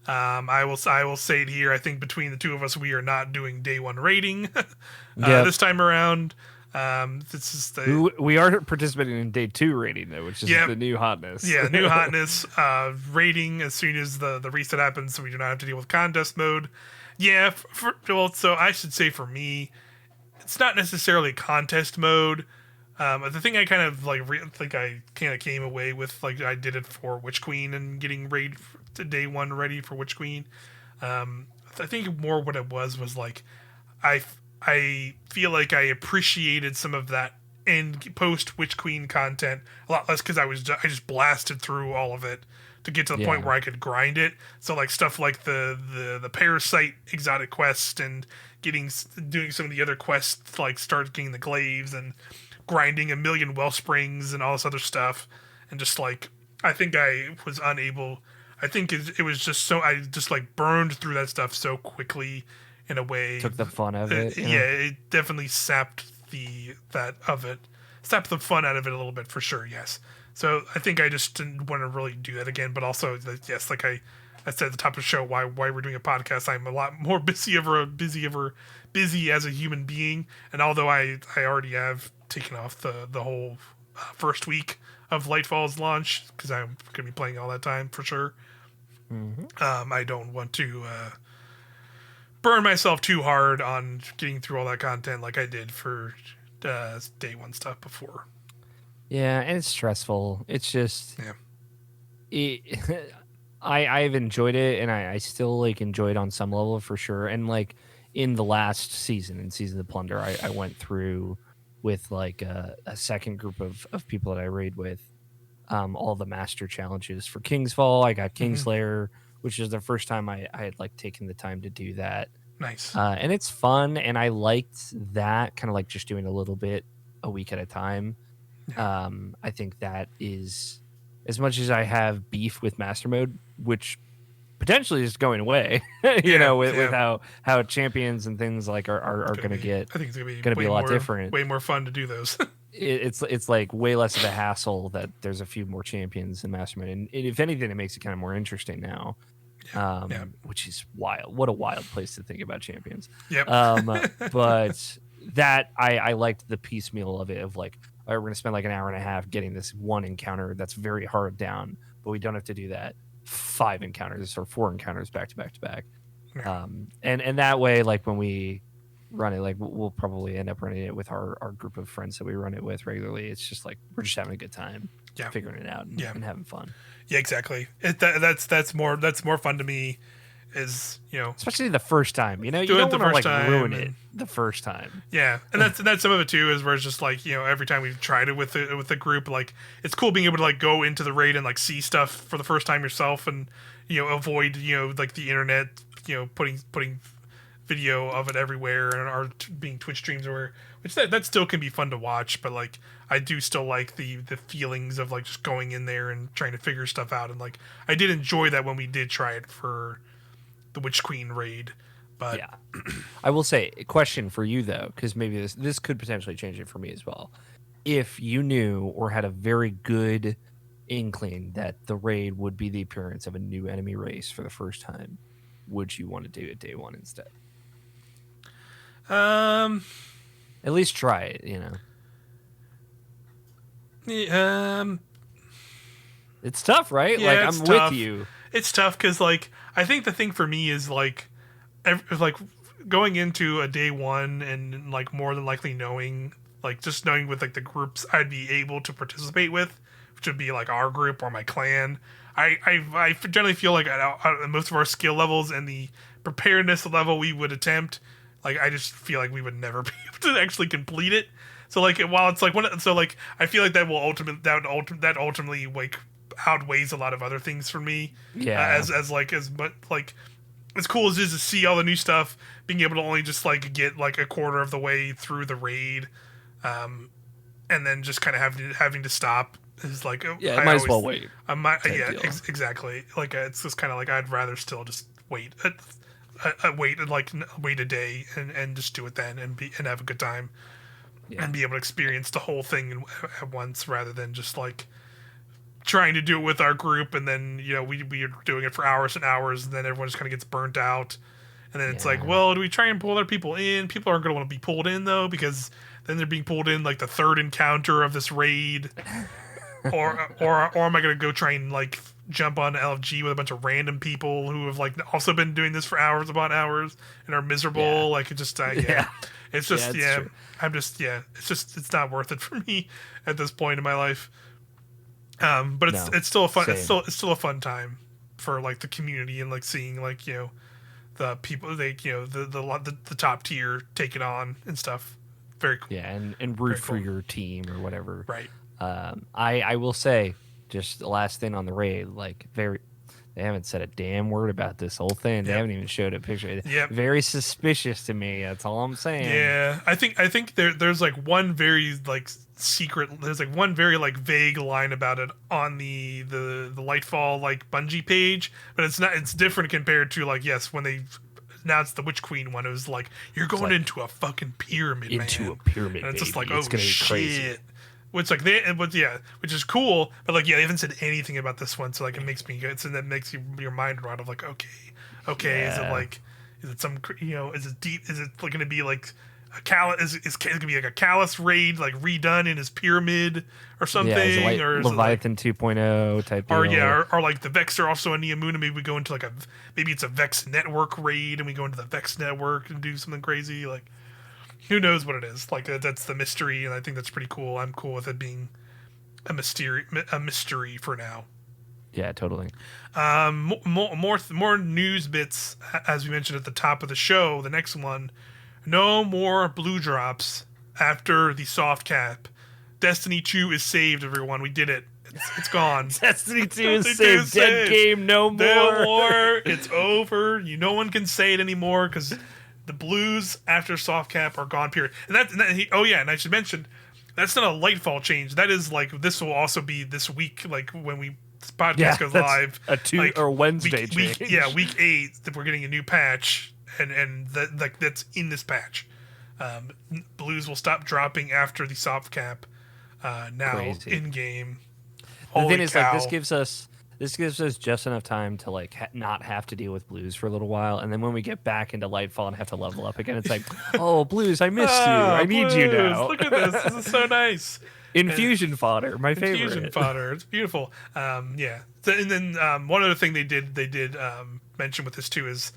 I will say it here. I think between the two of us, we are not doing day 1 raiding this time around. This is we are participating in day 2 raiding though, which is the new hotness. Yeah, new hotness. Raiding as soon as the reset happens, so we do not have to deal with contest mode. Yeah, so I should say for me, it's not necessarily contest mode. The thing I kind of I kind of came away with, like I did it for Witch Queen and getting raid to day 1 ready for Witch Queen. I think more what it was like I feel like I appreciated some of that end post Witch Queen content a lot less because I just blasted through all of it to get to the point where I could grind it. So like stuff like the Parasite exotic quest and doing some of the other quests, like start getting the glaives and grinding a million well springs and all this other stuff, and just like I think I was unable. I think it was just so I just like burned through that stuff so quickly in a way. Took the fun of it. Yeah, it definitely sapped the fun out of it a little bit for sure. Yes. So I think I just didn't want to really do that again. But also, yes, like I said at the top of the show, why we're doing a podcast, I'm a lot more busy as a human being. And although I already have taken off the whole first week of Lightfall's launch, because I'm going to be playing all that time for sure. I don't want to burn myself too hard on getting through all that content like I did for day 1 stuff before. Yeah, and it's stressful. It's just I've enjoyed it, and I still like enjoy it on some level for sure. And like in the last season, in Season of the Plunder, I went through with like a second group of people that I raid with all the master challenges for Kingsfall. I got Kingslayer, which is the first time I had like taken the time to do that. Nice. And it's fun, and I liked that kind of like just doing a little bit a week at a time. I think that is, as much as I have beef with master mode, which potentially is going away, with how champions and things like are going to get. I think it's going to be a lot different. Way more fun to do those. It's like way less of a hassle that there's a few more champions in master mode, and if anything, it makes it kind of more interesting now. Which is wild. What a wild place to think about champions. Yep. But that I liked the piecemeal of it, of like, all right, we're gonna spend like an hour and a half getting this one encounter that's very hard down, but we don't have to do that 5 encounters or 4 encounters back to back to back. Yeah. And that way, like when we run it, like we'll probably end up running it with our group of friends that we run it with regularly. It's just like we're just having a good time, figuring it out and having fun. Yeah, exactly. That's more fun to me, is especially the first time. You don't want to like ruin it the first time. Yeah, and that's some of it too, is where it's just like every time we've tried it with the group, like it's cool being able to like go into the raid and like see stuff for the first time yourself, and avoid like the internet putting video of it everywhere, and or being Twitch streams or which that still can be fun to watch, but like I do still like the feelings of like just going in there and trying to figure stuff out, and like I did enjoy that when we did try it for the Witch Queen raid. But yeah, I will say, a question for you though, because maybe this could potentially change it for me as well. If you knew or had a very good inkling that the raid would be the appearance of a new enemy race for the first time, would you want to do it day 1 instead? At least try it, It's tough, right? Yeah, like I'm tough. with you. It's tough because like I think the thing for me is like going into a day 1 and like more than likely knowing with like the groups I'd be able to participate with, which would be like our group or my clan. I generally feel like at most of our skill levels and the preparedness level we would attempt, like I just feel like we would never be able to actually complete it. So like while it's like I feel like that will ultimately like outweighs a lot of other things for me. Yeah. As cool as it is to see all the new stuff, being able to only just like get like a quarter of the way through the raid, and then just kind of having to stop is like Yeah, might as well wait. Exactly. Like it's just kind of like I'd rather still just wait, wait a day and just do it then and have a good time, and be able to experience the whole thing at once rather than just like trying to do it with our group, and then we are doing it for hours and hours, and then everyone just kind of gets burnt out, and then it's like, well, do we try and pull other people in? People aren't going to want to be pulled in though, because then they're being pulled in like the third encounter of this raid, or am I going to go try and like jump on LFG with a bunch of random people who have like also been doing this for hours upon hours and are miserable? Like it just it's just true. It's not worth it for me at this point in my life. But it's still a fun it's still a fun time for like the community and like seeing like the people the top tier take it on and stuff. Very cool. Yeah, and root for your team or whatever. Right. I will say, just the last thing on the raid, like they haven't said a damn word about this whole thing. They haven't even showed a picture. Very suspicious to me. That's all I'm saying. Yeah, I think there's like one very like secret. There's like one very like vague line about it on the Lightfall like Bungie page, but it's not. It's different compared to like when they announced the Witch Queen one. It was like you're going into a fucking pyramid, a pyramid. And it's just like it's gonna be shit. Crazy. Which which is cool, but like they haven't said anything about this one, so like it makes me good. So that makes your mind run of like okay, is it like is it some is it deep? Is it like going to be like a callous? Is it going to be like a callous raid like redone in his pyramid or something? Or is Leviathan it like, 2.0 type deal? Or like the Vex are also a Neomuna. Maybe we go into maybe it's a Vex network raid and we go into the Vex network and do something crazy like. Who knows what it is? Like that's the mystery, and I think that's pretty cool. I'm cool with it being a mystery for now. Yeah, totally. More news bits, as we mentioned at the top of the show. The next one, no more blue drops after the soft cap. Destiny 2 is saved, everyone. We did it. It's gone. Destiny 2 is saved. Dead game. No more. No more. It's over. No one can say it anymore because. The blues after soft cap are gone. Period. And and I should mention that's not a Lightfall change. That is like this will also be this week. Like when this podcast goes live, or Wednesday change. Week 8 that we're getting a new patch, and that's in this patch. Blues will stop dropping after the soft cap. Now in game. The thing is, like, this gives us just enough time to like not have to deal with blues for a little while, and then when we get back into Lightfall and have to level up again, it's like, oh, blues, I missed you. I need you now. Look at this. This is so nice. Infusion fodder, my favorite. Infusion fodder. It's beautiful. And then one other thing they did mention with this too is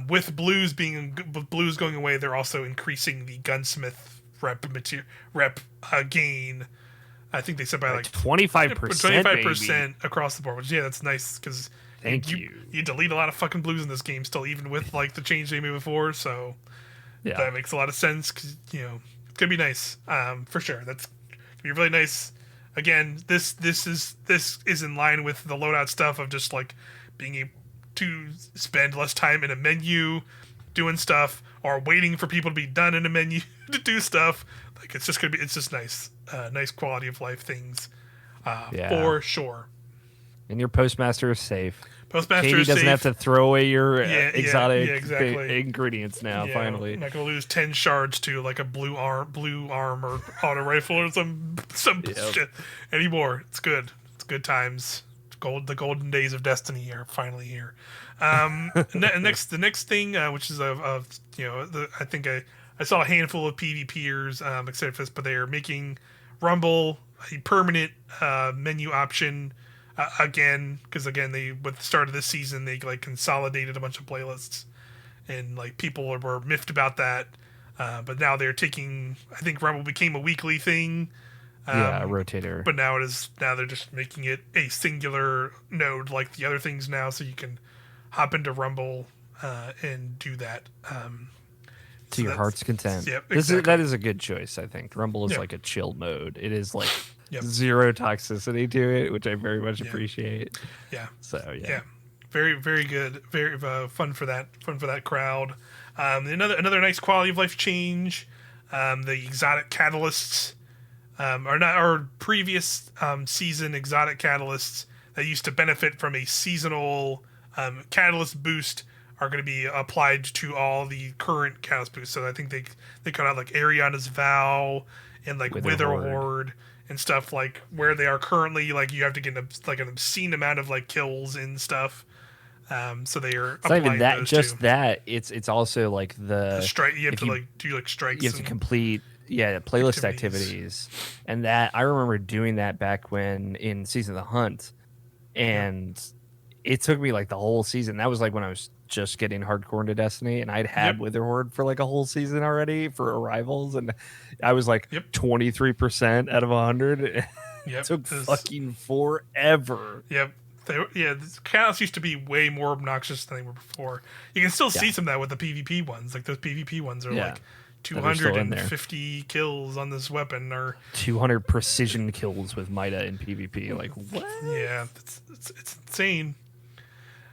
with blues going away, they're also increasing the gunsmith rep gain. I think they said by like 25% across the board, which that's nice because you delete a lot of fucking blues in this game still, even with like the change they made before. So that makes a lot of sense because it's gonna be nice for sure. That's gonna be really nice. Again, this is in line with the loadout stuff of just like being able to spend less time in a menu doing stuff or waiting for people to be done in a menu to do stuff. Like it's just nice. Nice quality of life things, for sure. And your postmaster is safe. Katie doesn't have to throw away your exotic exactly. ingredients now. Finally, I'm not gonna lose 10 shards to like a blue arm or auto rifle or some shit anymore. It's good. It's good times. The golden days of Destiny are finally here. The next thing, which is I think I saw a handful of PvPers excited for this, but they are making Rumble a permanent menu option again, because they with the start of this season they like consolidated a bunch of playlists, and like people were miffed about that, but now they're taking. I think Rumble became a weekly thing. A rotator. But now they're just making it a singular node like the other things now, so you can hop into Rumble and do that. To your heart's content. Yep, exactly. That is a good choice, I think. Rumble is like a chill mode. It is like Yep. zero toxicity to it, which I very much Yeah. appreciate. Yeah. So Yeah. Very, very good. Very fun for that. Fun for that crowd. Another nice quality of life change. The exotic catalysts are not our previous season exotic catalysts that used to benefit from a seasonal catalyst boost are going to be applied to all the current catalyst boosts. So I think they cut out like Ariana's Vow and like Wither Horde and stuff, like where they are currently. Like you have to get an obscene amount of like kills and stuff. So they are it's not even applying that, those just too. it's also like The the strike, you have if to you like do like strikes. you have to And complete playlist activities. And that I remember doing that back when in Season of the Hunt, and it took me like the whole season. That was like when I was just getting hardcore into Destiny, and I'd had Wither Horde for like a whole season already for arrivals, and I was like 23% out of 100. It took fucking forever. The chaos used to be way more obnoxious than they were before. You can still see some of that with the PvP ones. Like those PvP ones are like 250 kills on this weapon, or 200 precision kills with Mida in PvP. Like what? Yeah, it's insane.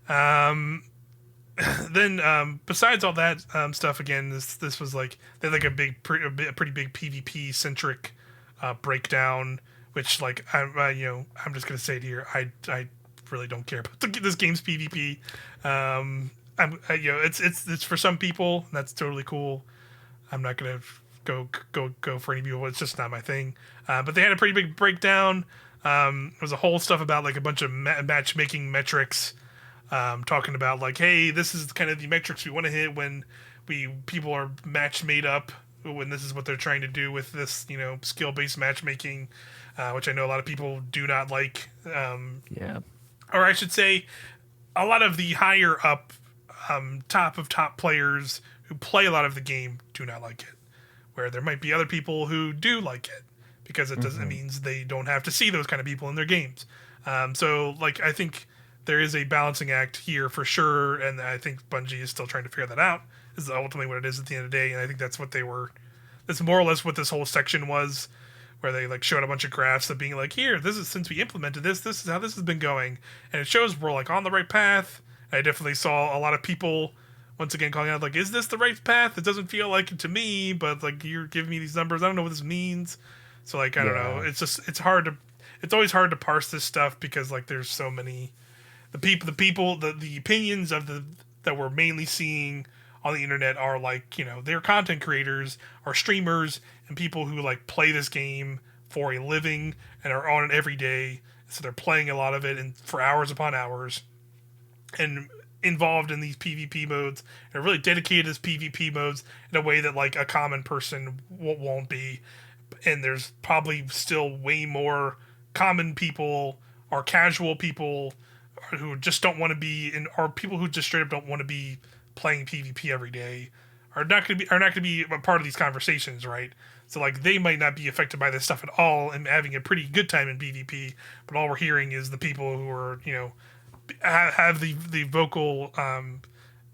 Then besides all that stuff, again, this was like they had like a pretty big PvP centric breakdown. Which like I'm just gonna say it here. I really don't care about this game's PvP. It's for some people. And that's totally cool. I'm not gonna go for any people. It's just not my thing. But they had a pretty big breakdown. There was a whole stuff about like a bunch of matchmaking metrics. Talking about like, hey, this is kind of the metrics we want to hit when people are match made up. When this is what they're trying to do with this, skill based matchmaking, which I know a lot of people do not like. Or I should say, a lot of the higher up, top players who play a lot of the game do not like it. Where there might be other people who do like it, because it doesn't means they don't have to see those kind of people in their games. So like I think there is a balancing act here for sure, and I think Bungie is still trying to figure that out. This is ultimately what it is at the end of the day, and I think that's what they were. That's more or less what this whole section was, where they like showed a bunch of graphs of being like, here, this is since we implemented this is how this has been going, and it shows we're like on the right path. I definitely saw a lot of people once again calling out like, is this the right path? It doesn't feel like it to me, but like you're giving me these numbers, I don't know what this means. So like I don't know. It's always hard to parse this stuff because like there's so many the opinions of that we're mainly seeing on the internet are like, they're content creators, are streamers, and people who like play this game for a living and are on it every day. So they're playing a lot of it and for hours upon hours and involved in these PvP modes and are really dedicated to these PvP modes in a way that like a common person won't be. And there's probably still way more common people or casual people who just don't want to be in, or people who just straight up don't want to be playing PvP every day are not going to be a part of these conversations, right? So like they might not be affected by this stuff at all and having a pretty good time in PvP, but all we're hearing is the people who are have the vocal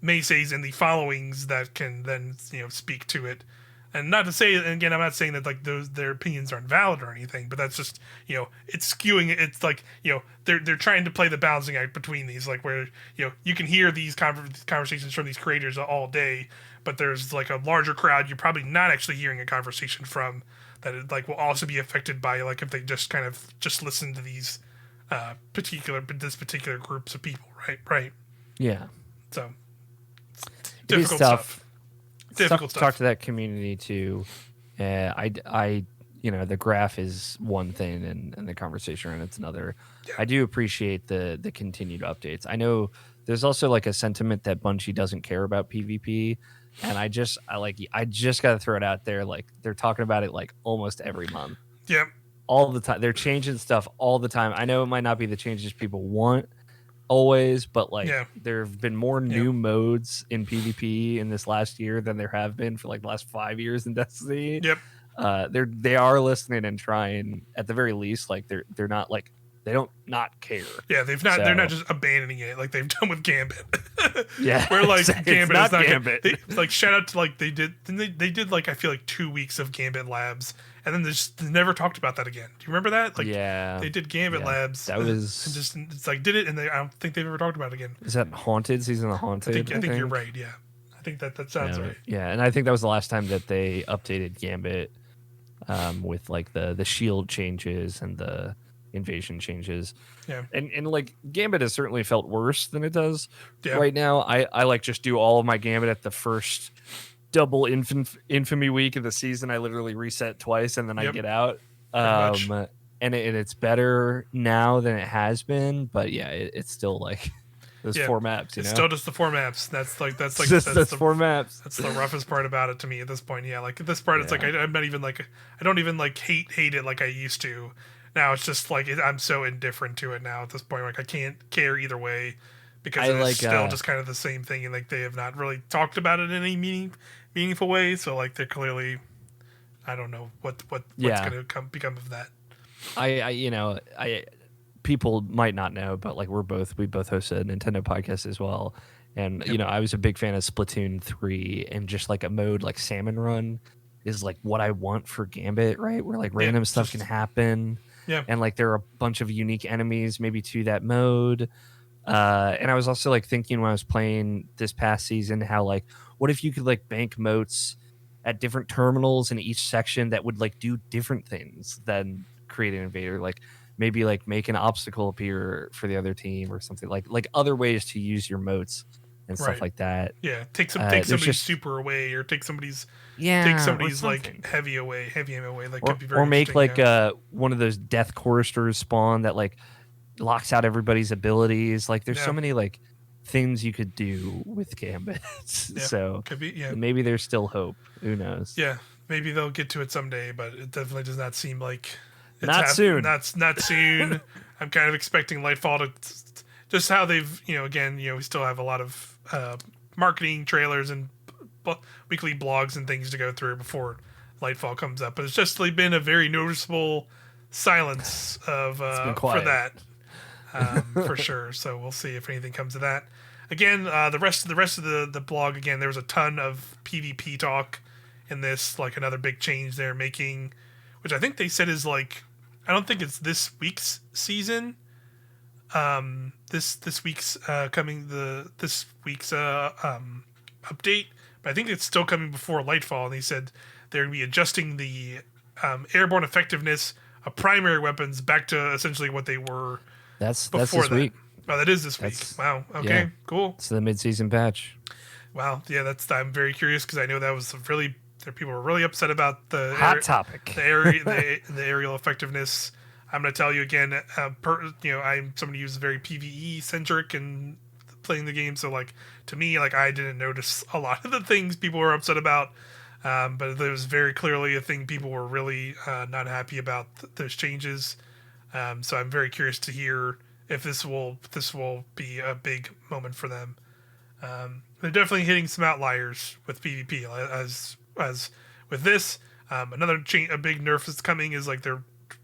maysays and the followings that can then speak to it. And not to say, and again, I'm not saying that like their opinions aren't valid or anything, but that's just it's skewing. It's like they're trying to play the balancing act between these, like where you can hear these conversations from these creators all day, but there's like a larger crowd you're probably not actually hearing a conversation from that it, like will also be affected by like if they just just listen to these particular groups of people, right? Yeah. So difficult stuff. Difficult stuff. Talk to that community too. I the graph is one thing and the conversation and it's another. Yeah. I do appreciate the continued updates. I know there's also like a sentiment that Bungie doesn't care about PvP, and I just got to throw it out there. Like they're talking about it like almost every month. Yep. All the time. They're changing stuff all the time. I know it might not be the changes people want always, but like there have been more new modes in PvP in this last year than there have been for like the last 5 years in Destiny. Yep. They are listening and trying at the very least. Like they're not like they don't not care. Yeah, they're not just abandoning it like they've done with Gambit. Yeah, Where like exactly. Gambit It's is not not Gambit. like shout out to like they did like I feel like 2 weeks of Gambit labs, and then they never talked about that again. Do you remember that? Like Yeah, they did Gambit yeah. labs That and was. just it's like did it, and I don't think they've ever talked about it again. Is that Haunted season of Haunted? I think you're right. Yeah, I think that sounds Yeah, right. yeah, and I think that was the last time that they updated Gambit with like the shield changes and the invasion changes. Yeah, And like Gambit has certainly felt worse than it does yeah, right now. I like just do all of my Gambit at the first double infamy week of the season. I literally reset twice and then I yep, get out. pretty much. And it's better now than it has been, but yeah, it's still like those Yeah, 4 maps. it's Know, still just the 4 maps. That's that's 4 maps. That's the roughest part about it to me at this point. Yeah, like at this part, it's like I'm not even like I don't even like hate it like I used to. Now it's just like I'm so indifferent to it now at this point. Like I can't care either way because it's still just kind of the same thing, and like they have not really talked about it in any meaningful way. So like they're clearly, I don't know what's going to become of that. I people might not know, but like we both host a Nintendo podcast as well. And I was a big fan of Splatoon 3, and just like a mode like Salmon Run is like what I want for Gambit, right? Where like random stuff can happen. Yeah. And like there are a bunch of unique enemies maybe to that mode. And I was also like thinking when I was playing this past season how like what if you could like bank motes at different terminals in each section that would like do different things than create an invader, like maybe like make an obstacle appear for the other team or something, like other ways to use your motes and stuff like that. Yeah, take somebody's super away, or take somebody's like heavy ammo away. Like could be very or make like one of those death choristers spawn that like locks out everybody's abilities. Like there's so many like things you could do with Gambit. So could be, maybe there's still hope. Who knows? Yeah, maybe they'll get to it someday, but it definitely does not seem like soon. Not soon. I'm kind of expecting Lightfall to just how they've we still have a lot of marketing trailers and weekly blogs and things to go through before Lightfall comes up, but it's just been a very noticeable silence of for that for sure. So we'll see if anything comes of that. Again, the rest of the blog, again, there was a ton of PvP talk in this, like another big change they're making, which I think they said is like, I don't think it's this week's season. This week's this week's update, but I think it's still coming before Lightfall, and they said they're going to be adjusting the airborne effectiveness of primary weapons back to essentially what they were that's before this week. Oh, that is this week. Wow. Okay, cool. It's the mid-season patch. Wow. Yeah, I'm very curious because I know that was people were really upset about the hot topic. The aerial effectiveness. I'm going to tell you again, I'm somebody who's very PvE centric and playing the game. So like, to me, like I didn't notice a lot of the things people were upset about. But there was very clearly a thing people were really not happy about those changes. So I'm very curious to hear if this will be a big moment for them. They're definitely hitting some outliers with PvP. As with this, a big nerf that's coming is like they're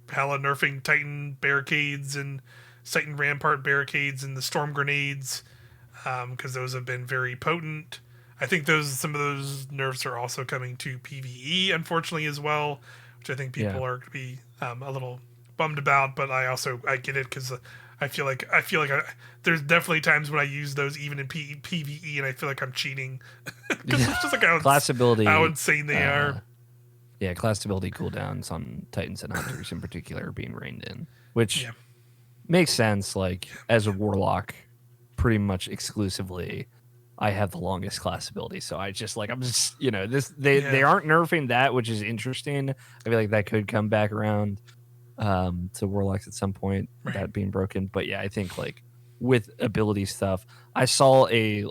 hella nerfing Titan barricades and Titan Rampart barricades and the storm grenades, because those have been very potent. I think some of those nerfs are also coming to PvE, unfortunately, as well, which I think people are going to be a little bummed about. But I get it, because I feel like there's definitely times when I use those even in PvE, and I feel like I'm cheating because it's just like how insane they are. Yeah, class ability cooldowns on Titans and Hunters in particular are being reined in, which makes sense. Like as a Warlock, pretty much exclusively, I have the longest class ability, so they aren't nerfing that, which is interesting. I feel like that could come back around to Warlocks at some point, that being broken. But yeah, I think like with ability stuff, I saw a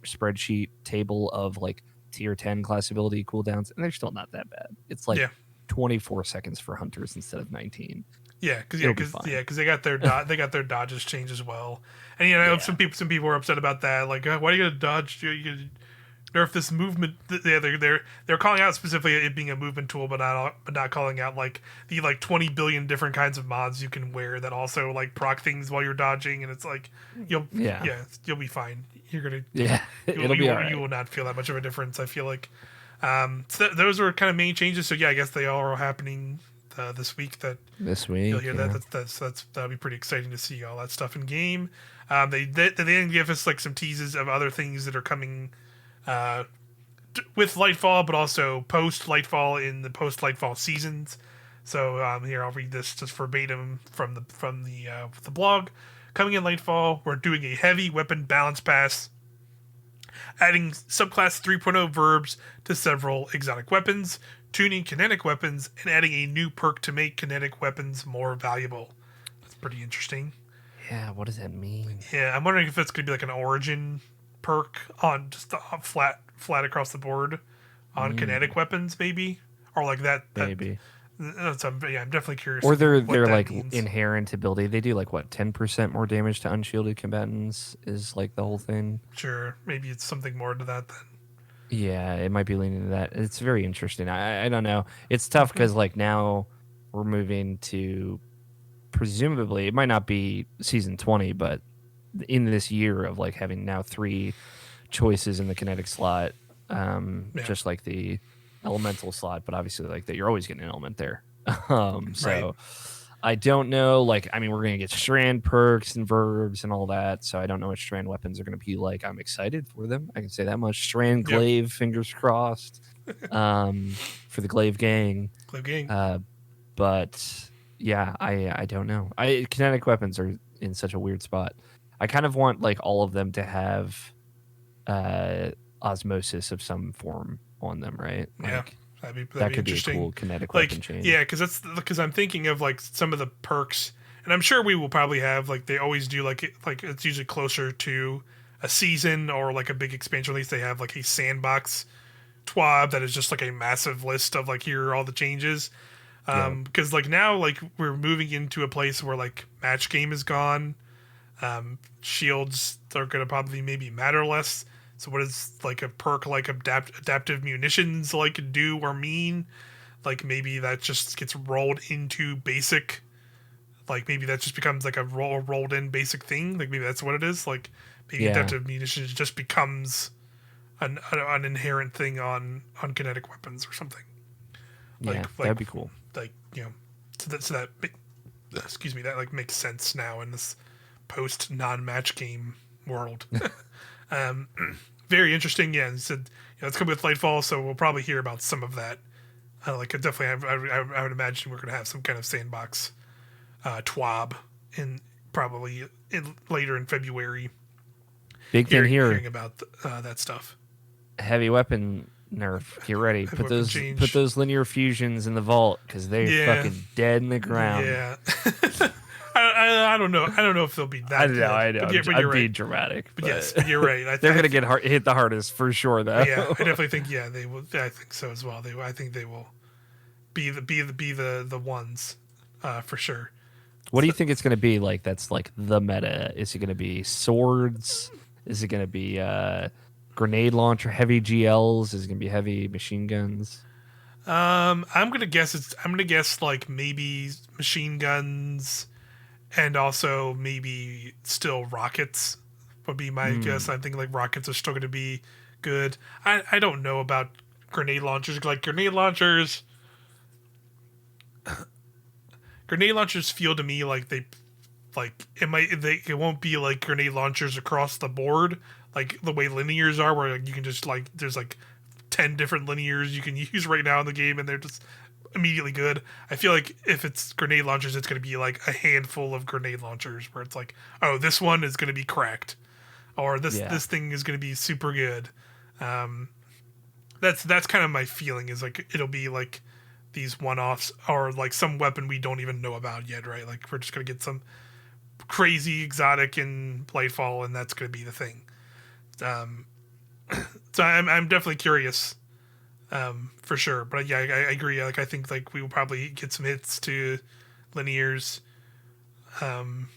spreadsheet table of like tier 10 class ability cooldowns, and they're still not that bad. It's like 24 seconds for Hunters instead of 19. Yeah, because they got their dodges changed as well, and some people were upset about that. Like, why are you gonna dodge? You gonna nerf this movement? They're calling out specifically it being a movement tool, but not calling out like the 20 billion different kinds of mods you can wear that also like proc things while you're dodging, and it's like you'll be fine. you're gonna Yeah, it'll be all right. you will not feel that much of a difference. I feel like so those were kind of main changes. So yeah, I guess they all are happening this week. That This you'll week, hear yeah. that'll be pretty exciting to see all that stuff in game. They didn't give us like some teases of other things that are coming with Lightfall, but also post Lightfall in the post Lightfall seasons. So here I'll read this just verbatim from the blog. Coming in Lightfall, we're doing a heavy weapon balance pass, adding subclass 3.0 verbs to several exotic weapons, tuning kinetic weapons, and adding a new perk to make kinetic weapons more valuable. That's pretty interesting. Yeah, what does that mean? Yeah, I'm wondering if it's going to be like an origin perk on just flat across the board on kinetic weapons, maybe, or like that. Maybe. I'm definitely curious. Or they're what that like means. inherent ability. They do like what 10% more damage to unshielded combatants is like the whole thing. Sure, maybe it's something more to that then. Yeah, it might be leaning to that. It's very interesting. I don't know. It's tough because like now we're moving to presumably it might not be season 20, but in this year of like having now 3 choices in the kinetic slot, just like the elemental slot, but obviously like that you're always getting an element there. So Right. I don't know. Like, I mean, we're gonna get strand perks and verbs and all that. So I don't know what strand weapons are gonna be like. I'm excited for them. I can say that much. Strand Yep. glaive, fingers crossed, for the glaive gang. Glaive gang. But yeah, I don't know. Kinetic weapons are in such a weird spot. I kind of want like all of them to have osmosis of some form on them, right? Yeah. Like, That'd that be could be a interesting. cool kinetic Like, weapon change. yeah, because I'm thinking of like some of the perks, and I'm sure we will probably have like they always do like it's usually closer to a season or like a big expansion release. They have like a sandbox TWAB that is just like a massive list of like here are all the changes. Because like now like we're moving into a place where like match game is gone. Shields are gonna probably maybe matter less. So what is like a perk like adaptive munitions like do or mean? Like maybe that just gets rolled into basic. Like maybe that just becomes like a rolled in basic thing. Like maybe that's what it is. Like maybe adaptive munitions just becomes an inherent thing on kinetic weapons or something. Yeah, that'd be cool. Like so that excuse me, that like makes sense now in this post non-match game world. Very interesting. Yeah, and said it's coming with Lightfall, so we'll probably hear about some of that. Like definitely, I would imagine we're going to have some kind of sandbox TWAB probably later in February. Big thing here. Hearing about that stuff. Heavy weapon nerf. Get ready. Put those linear fusions in the vault because they're fucking dead in the ground. Yeah. I don't know. I don't know if they'll be that. I know. But I'm right. being dramatic. But yes, but you're right. They're gonna get hit the hardest for sure, though. Yeah, I definitely think they will. I think so as well. I think they will be the ones for sure. What do you think it's gonna be like? That's like the meta. Is it gonna be swords? Is it gonna be grenade launcher, heavy GLs? Is it gonna be heavy machine guns? I'm gonna guess like maybe machine guns. And also maybe still rockets would be my guess. I think like rockets are still going to be good. I don't know about grenade launchers. Like grenade launchers feel to me like it won't be like grenade launchers across the board like the way linears are, where like, you can just like there's like 10 different linears you can use right now in the game, and they're just immediately good. I feel like if it's grenade launchers, it's going to be like a handful of grenade launchers where it's like, oh, this one is going to be cracked, or this thing is going to be super good. That's kind of my feeling, is like it'll be like these one-offs or like some weapon we don't even know about yet, right? Like we're just going to get some crazy exotic in Lightfall, and that's going to be the thing. So I'm definitely curious. For sure, but yeah, I agree. Like I think like we will probably get some hits to linears, and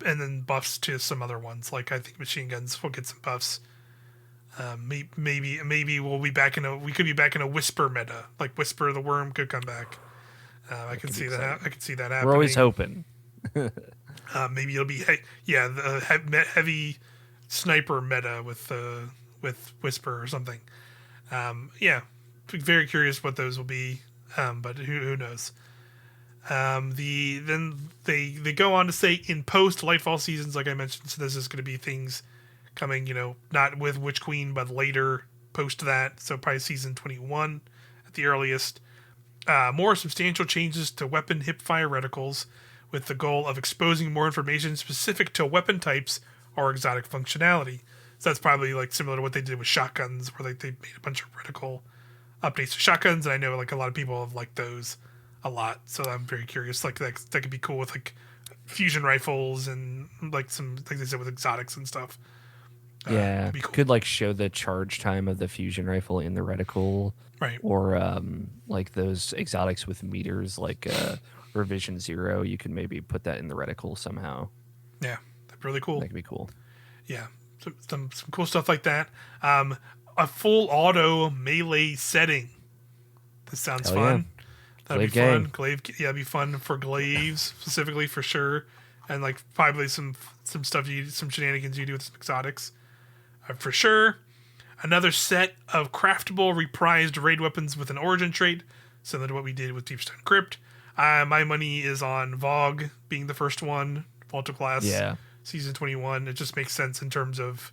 then buffs to some other ones. Like I think machine guns will get some buffs. Maybe we could be back in a whisper meta. Like Whisper the Worm could come back. I can see that. I can see that happening. We're always hoping. Maybe it'll be the heavy sniper meta with Whisper or something. Yeah, very curious what those will be, but who knows? Then they go on to say in post Lightfall seasons, like I mentioned, so this is going to be things coming, not with Witch Queen, but later post that, so probably season 21 at the earliest. More substantial changes to weapon hipfire reticles with the goal of exposing more information specific to weapon types or exotic functionality. So that's probably like similar to what they did with shotguns, where like they made a bunch of reticle updates to shotguns, and I know like a lot of people have liked those a lot. So I'm very curious. Like that could be cool with like fusion rifles and like some, like they said, with exotics and stuff. Yeah, be cool. could like show the charge time of the fusion rifle in the reticle, Right. Or like those exotics with meters, like Revision 0. You could maybe put that in the reticle somehow. Yeah, that'd be really cool. That could be cool. Yeah, some cool stuff like that. A full auto melee setting. This sounds Hell fun. yeah. That'd Glaive be fun. gang. Glaive, yeah, it'd be fun for glaives specifically for sure, and like probably some stuff some shenanigans you do with some exotics, for sure. Another set of craftable reprised raid weapons with an origin trait, similar to what we did with Deepstone Crypt. My money is on Vogue being the first one, Volta class, Yeah. season 21. It just makes sense in terms of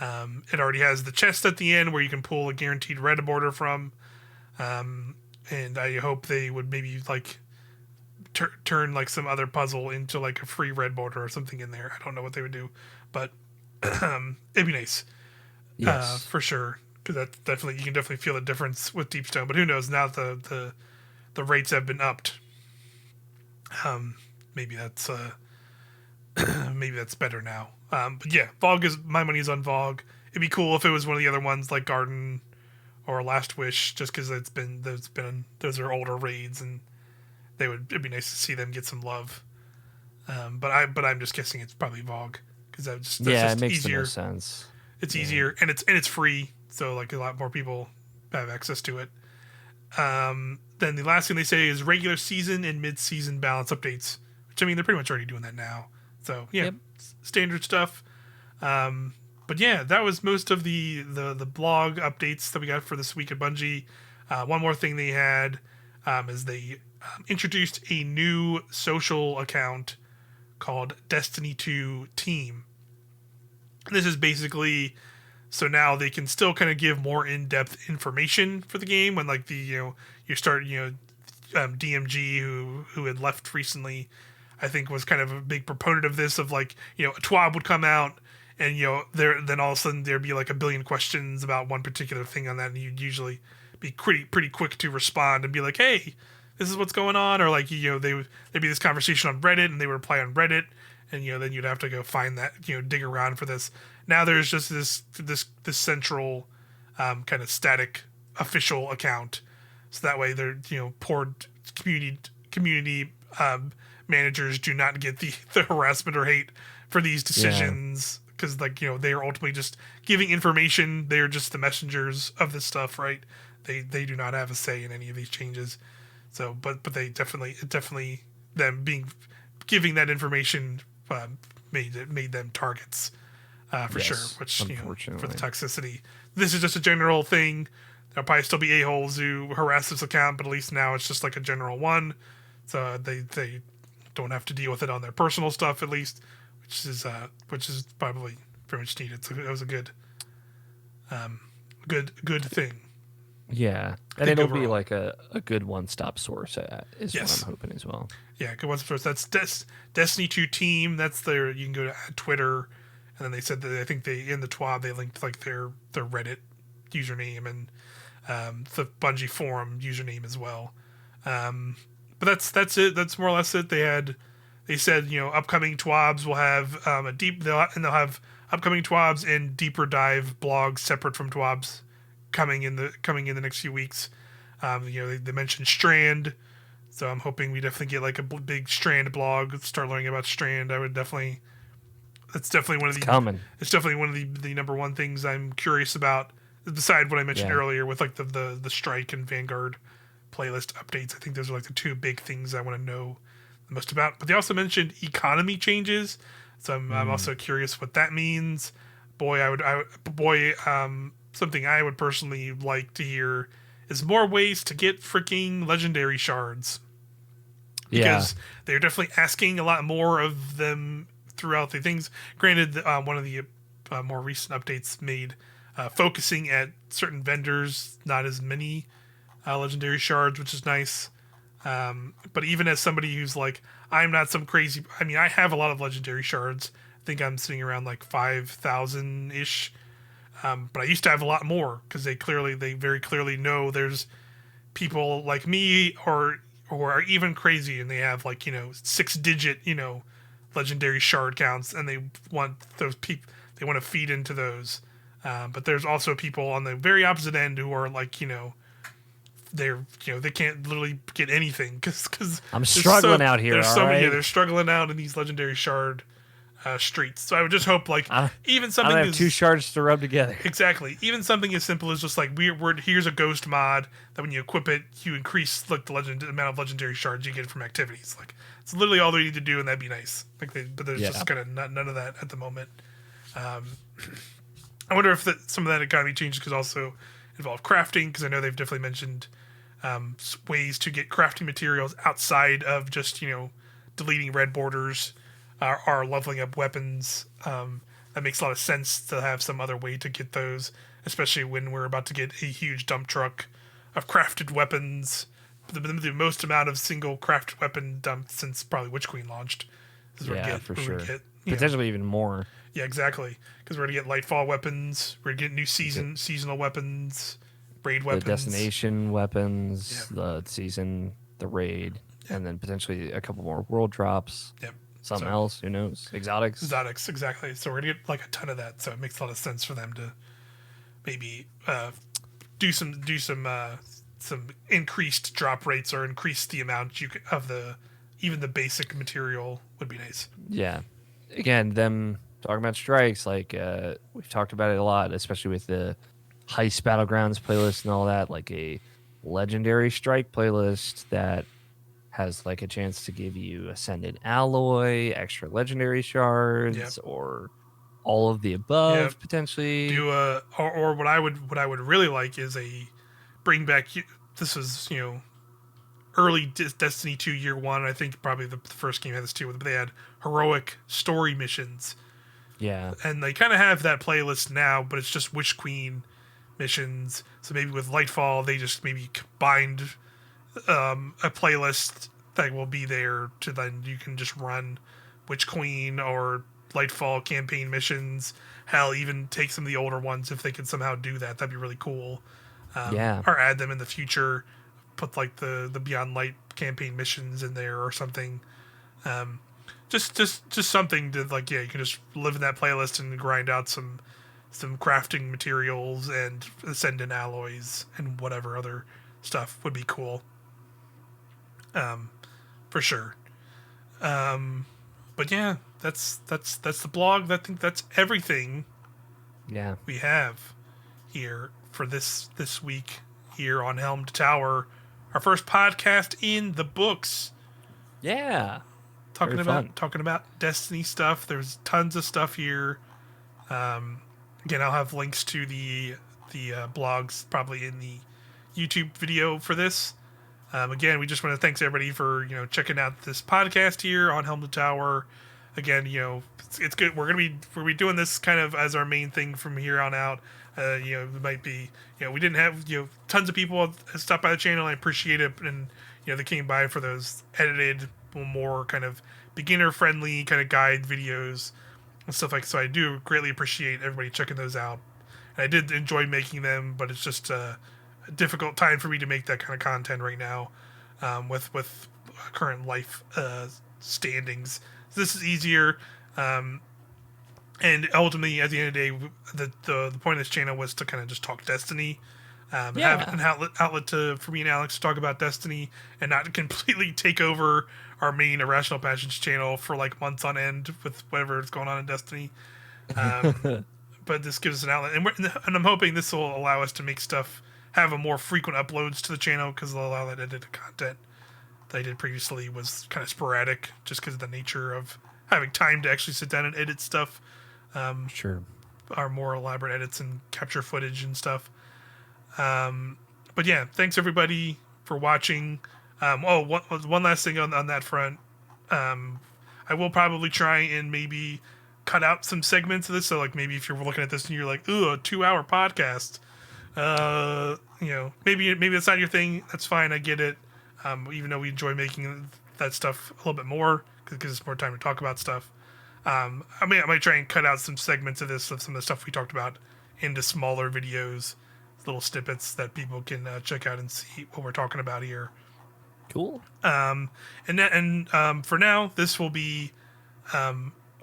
it already has the chest at the end where you can pull a guaranteed red border from. And I hope they would maybe like turn like some other puzzle into like a free red border or something in there. I don't know what they would do, but it'd be nice. Yes. For sure, because that definitely, you can definitely feel the difference with Deepstone. But who knows, now that the rates have been upped, maybe that's maybe that's better now. But yeah, Vogue is, my money's on Vogue. It'd be cool if it was one of the other ones like Garden or Last Wish, just because those are older raids, and it'd be nice to see them get some love. But I'm just guessing it's probably Vogue, because that's just it makes easier. the most sense. It's easier, and it's free, so like a lot more people have access to it. Then the last thing they say is regular season and mid-season balance updates, which I mean they're pretty much already doing that now. So yeah, standard stuff. But yeah, that was most of the blog updates that we got for this week at Bungie. One more thing they had is they introduced a new social account called Destiny 2 Team. This is basically, so now they can still kind of give more in-depth information for the game when like you start, DMG who had left recently, I think was kind of a big proponent of this, of like, a TWAB would come out and then all of a sudden there'd be like a billion questions about one particular thing on that, and you'd usually be pretty quick to respond and be like, hey, this is what's going on, or like there'd be this conversation on Reddit and they would reply on Reddit. And then you'd have to go find that, dig around for this. Now there's just this central kind of static official account, so that way they're poor community managers do not get the harassment or hate for these decisions, because they are ultimately just giving information. They are just the messengers of this stuff, right? They do not have a say in any of these changes. So, but they definitely them giving that information. Made them targets for sure, which for the toxicity. This is just a general thing. There'll probably still be a-holes who harass this account, but at least now it's just like a general one, so they don't have to deal with it on their personal stuff, at least, which is probably pretty much needed. So it was a good thing. Yeah, and it'll be like a good one-stop source, is what I'm hoping as well. Yeah, good one-stop source. That's Destiny 2 Team. That's their, you can go to Twitter, and then they said that I think in the TWAB they linked like their Reddit username and the Bungie forum username as well. But that's it. That's more or less it. They said upcoming TWABs will have they'll have upcoming TWABs and deeper dive blogs separate from TWABs coming in the next few weeks. They mentioned Strand, so I'm hoping we definitely get like a big Strand blog, start learning about Strand. It's definitely one of the number one things I'm curious about, beside what I mentioned earlier with like the Strike and Vanguard playlist updates. I think those are like the two big things I want to know the most about. But they also mentioned economy changes, so I'm also curious what that means. something I would personally like to hear is more ways to get freaking legendary shards, Yeah. because they're definitely asking a lot more of them throughout the things. Granted, one of the more recent updates made focusing at certain vendors, not as many legendary shards, which is nice. But even as somebody who's like, I'm not some crazy. I mean, I have a lot of legendary shards. I think I'm sitting around like 5,000 ish. But I used to have a lot more because they very clearly know there's people like me or are even crazy, and they have like 6-digit legendary shard counts, and they want those people. They want to feed into those. But there's also people on the very opposite end who are like they're they can't literally get anything because I'm struggling out here. All right. they're struggling out in these legendary shard streets. So I would just hope like even something I have 2 shards to rub together. Exactly. Even something as simple as just like here's a ghost mod that when you equip it, you increase like the amount of legendary shards you get from activities. Like it's literally all they need to do, and that'd be nice. But there's just kind of none of that at the moment. I wonder if some of that economy changes could also involve crafting, because I know they've definitely mentioned ways to get crafting materials outside of just deleting red borders or leveling up weapons. That makes a lot of sense to have some other way to get those, especially when we're about to get a huge dump truck of crafted weapons. The most amount of single crafted weapon dumped since probably Witch Queen launched. For sure. Potentially even more. Yeah, exactly. Because we're going to get Lightfall weapons. We're going to get new seasonal weapons, raid weapons. The destination weapons, the season, the raid, and then potentially a couple more world drops. Yep. Something else, who knows? Exotics, exactly. So we're gonna get like a ton of that. So it makes a lot of sense for them to maybe do some increased drop rates, or increase the amount of even the basic material would be nice. Yeah. Again, them talking about strikes, like we've talked about it a lot, especially with the Heist Battlegrounds playlist and all that, like a legendary strike playlist that has like a chance to give you Ascended Alloy, extra legendary shards, or all of the above potentially. Or what I would really like is bring back. This was early Destiny 2 year one. I think probably the first game had this too, but they had heroic story missions. Yeah, and they kind of have that playlist now, but it's just Witch Queen missions. So maybe with Lightfall, they just maybe combined a playlist that will be there to then you can just run Witch Queen or Lightfall campaign missions. Hell, even take some of the older ones if they could somehow do that. That'd be really cool. Or add them in the future. Put like the Beyond Light campaign missions in there or something. Just something to like, you can just live in that playlist and grind out some crafting materials and Ascendant alloys and whatever other stuff would be cool. For sure. But yeah, that's the blog. I think that's everything. Yeah, we have here for this week here on Helm to Tower, our first podcast in the books. Yeah, talking about Destiny stuff. There's tons of stuff here. Again, I'll have links to the blogs probably in the YouTube video for this. Again, we just want to thank everybody for checking out this podcast here on Helm to Tower. Again, it's good. We're gonna be doing this kind of as our main thing from here on out. It might be we didn't have tons of people stop by the channel. I appreciate it, and they came by for those edited, more kind of beginner friendly kind of guide videos and stuff like. So I do greatly appreciate everybody checking those out. And I did enjoy making them, but it's just a difficult time for me to make that kind of content right now, with current life standings. So this is easier, and ultimately, at the end of the day, the point of this channel was to kind of just talk Destiny, and have an outlet for me and Alex to talk about Destiny, and not completely take over our main Irrational Passions channel for like months on end with whatever is going on in Destiny. But this gives us an outlet, and I'm hoping this will allow us to make stuff have a more frequent uploads to the channel, because it'll allow that edited content that I did previously was kind of sporadic, just because of the nature of having time to actually sit down and edit stuff. Sure. our more elaborate edits and capture footage and stuff. But yeah, thanks everybody for watching. One last thing on that front. I will probably try and maybe cut out some segments of this. So like maybe if you're looking at this and you're like, ooh, a 2-hour podcast, maybe it's not your thing. That's fine. I get it. Even though we enjoy making that stuff a little bit more because it gives us more time to talk about stuff. I might try and cut out some segments of this, of some of the stuff we talked about, into smaller videos, little snippets that people can check out and see what we're talking about here. Cool. For now, this will be a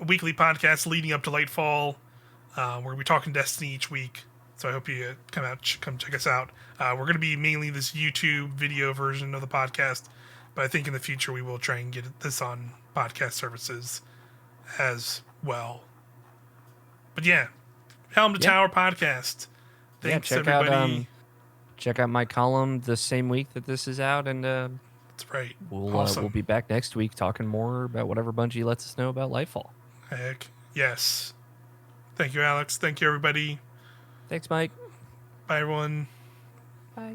weekly podcast leading up to Lightfall. We're talking Destiny each week, so I hope you come check us out. We're going to be mainly this YouTube video version of the podcast, but I think in the future we will try and get this on podcast services as well. But yeah, Helm to Tower podcast. Thanks everybody. Check out my column the same week that this is out, and that's right. We'll be back next week talking more about whatever Bungie lets us know about Lightfall. Heck yes. Thank you, Alex. Thank you, everybody. Thanks, Mike. Bye, everyone. Bye.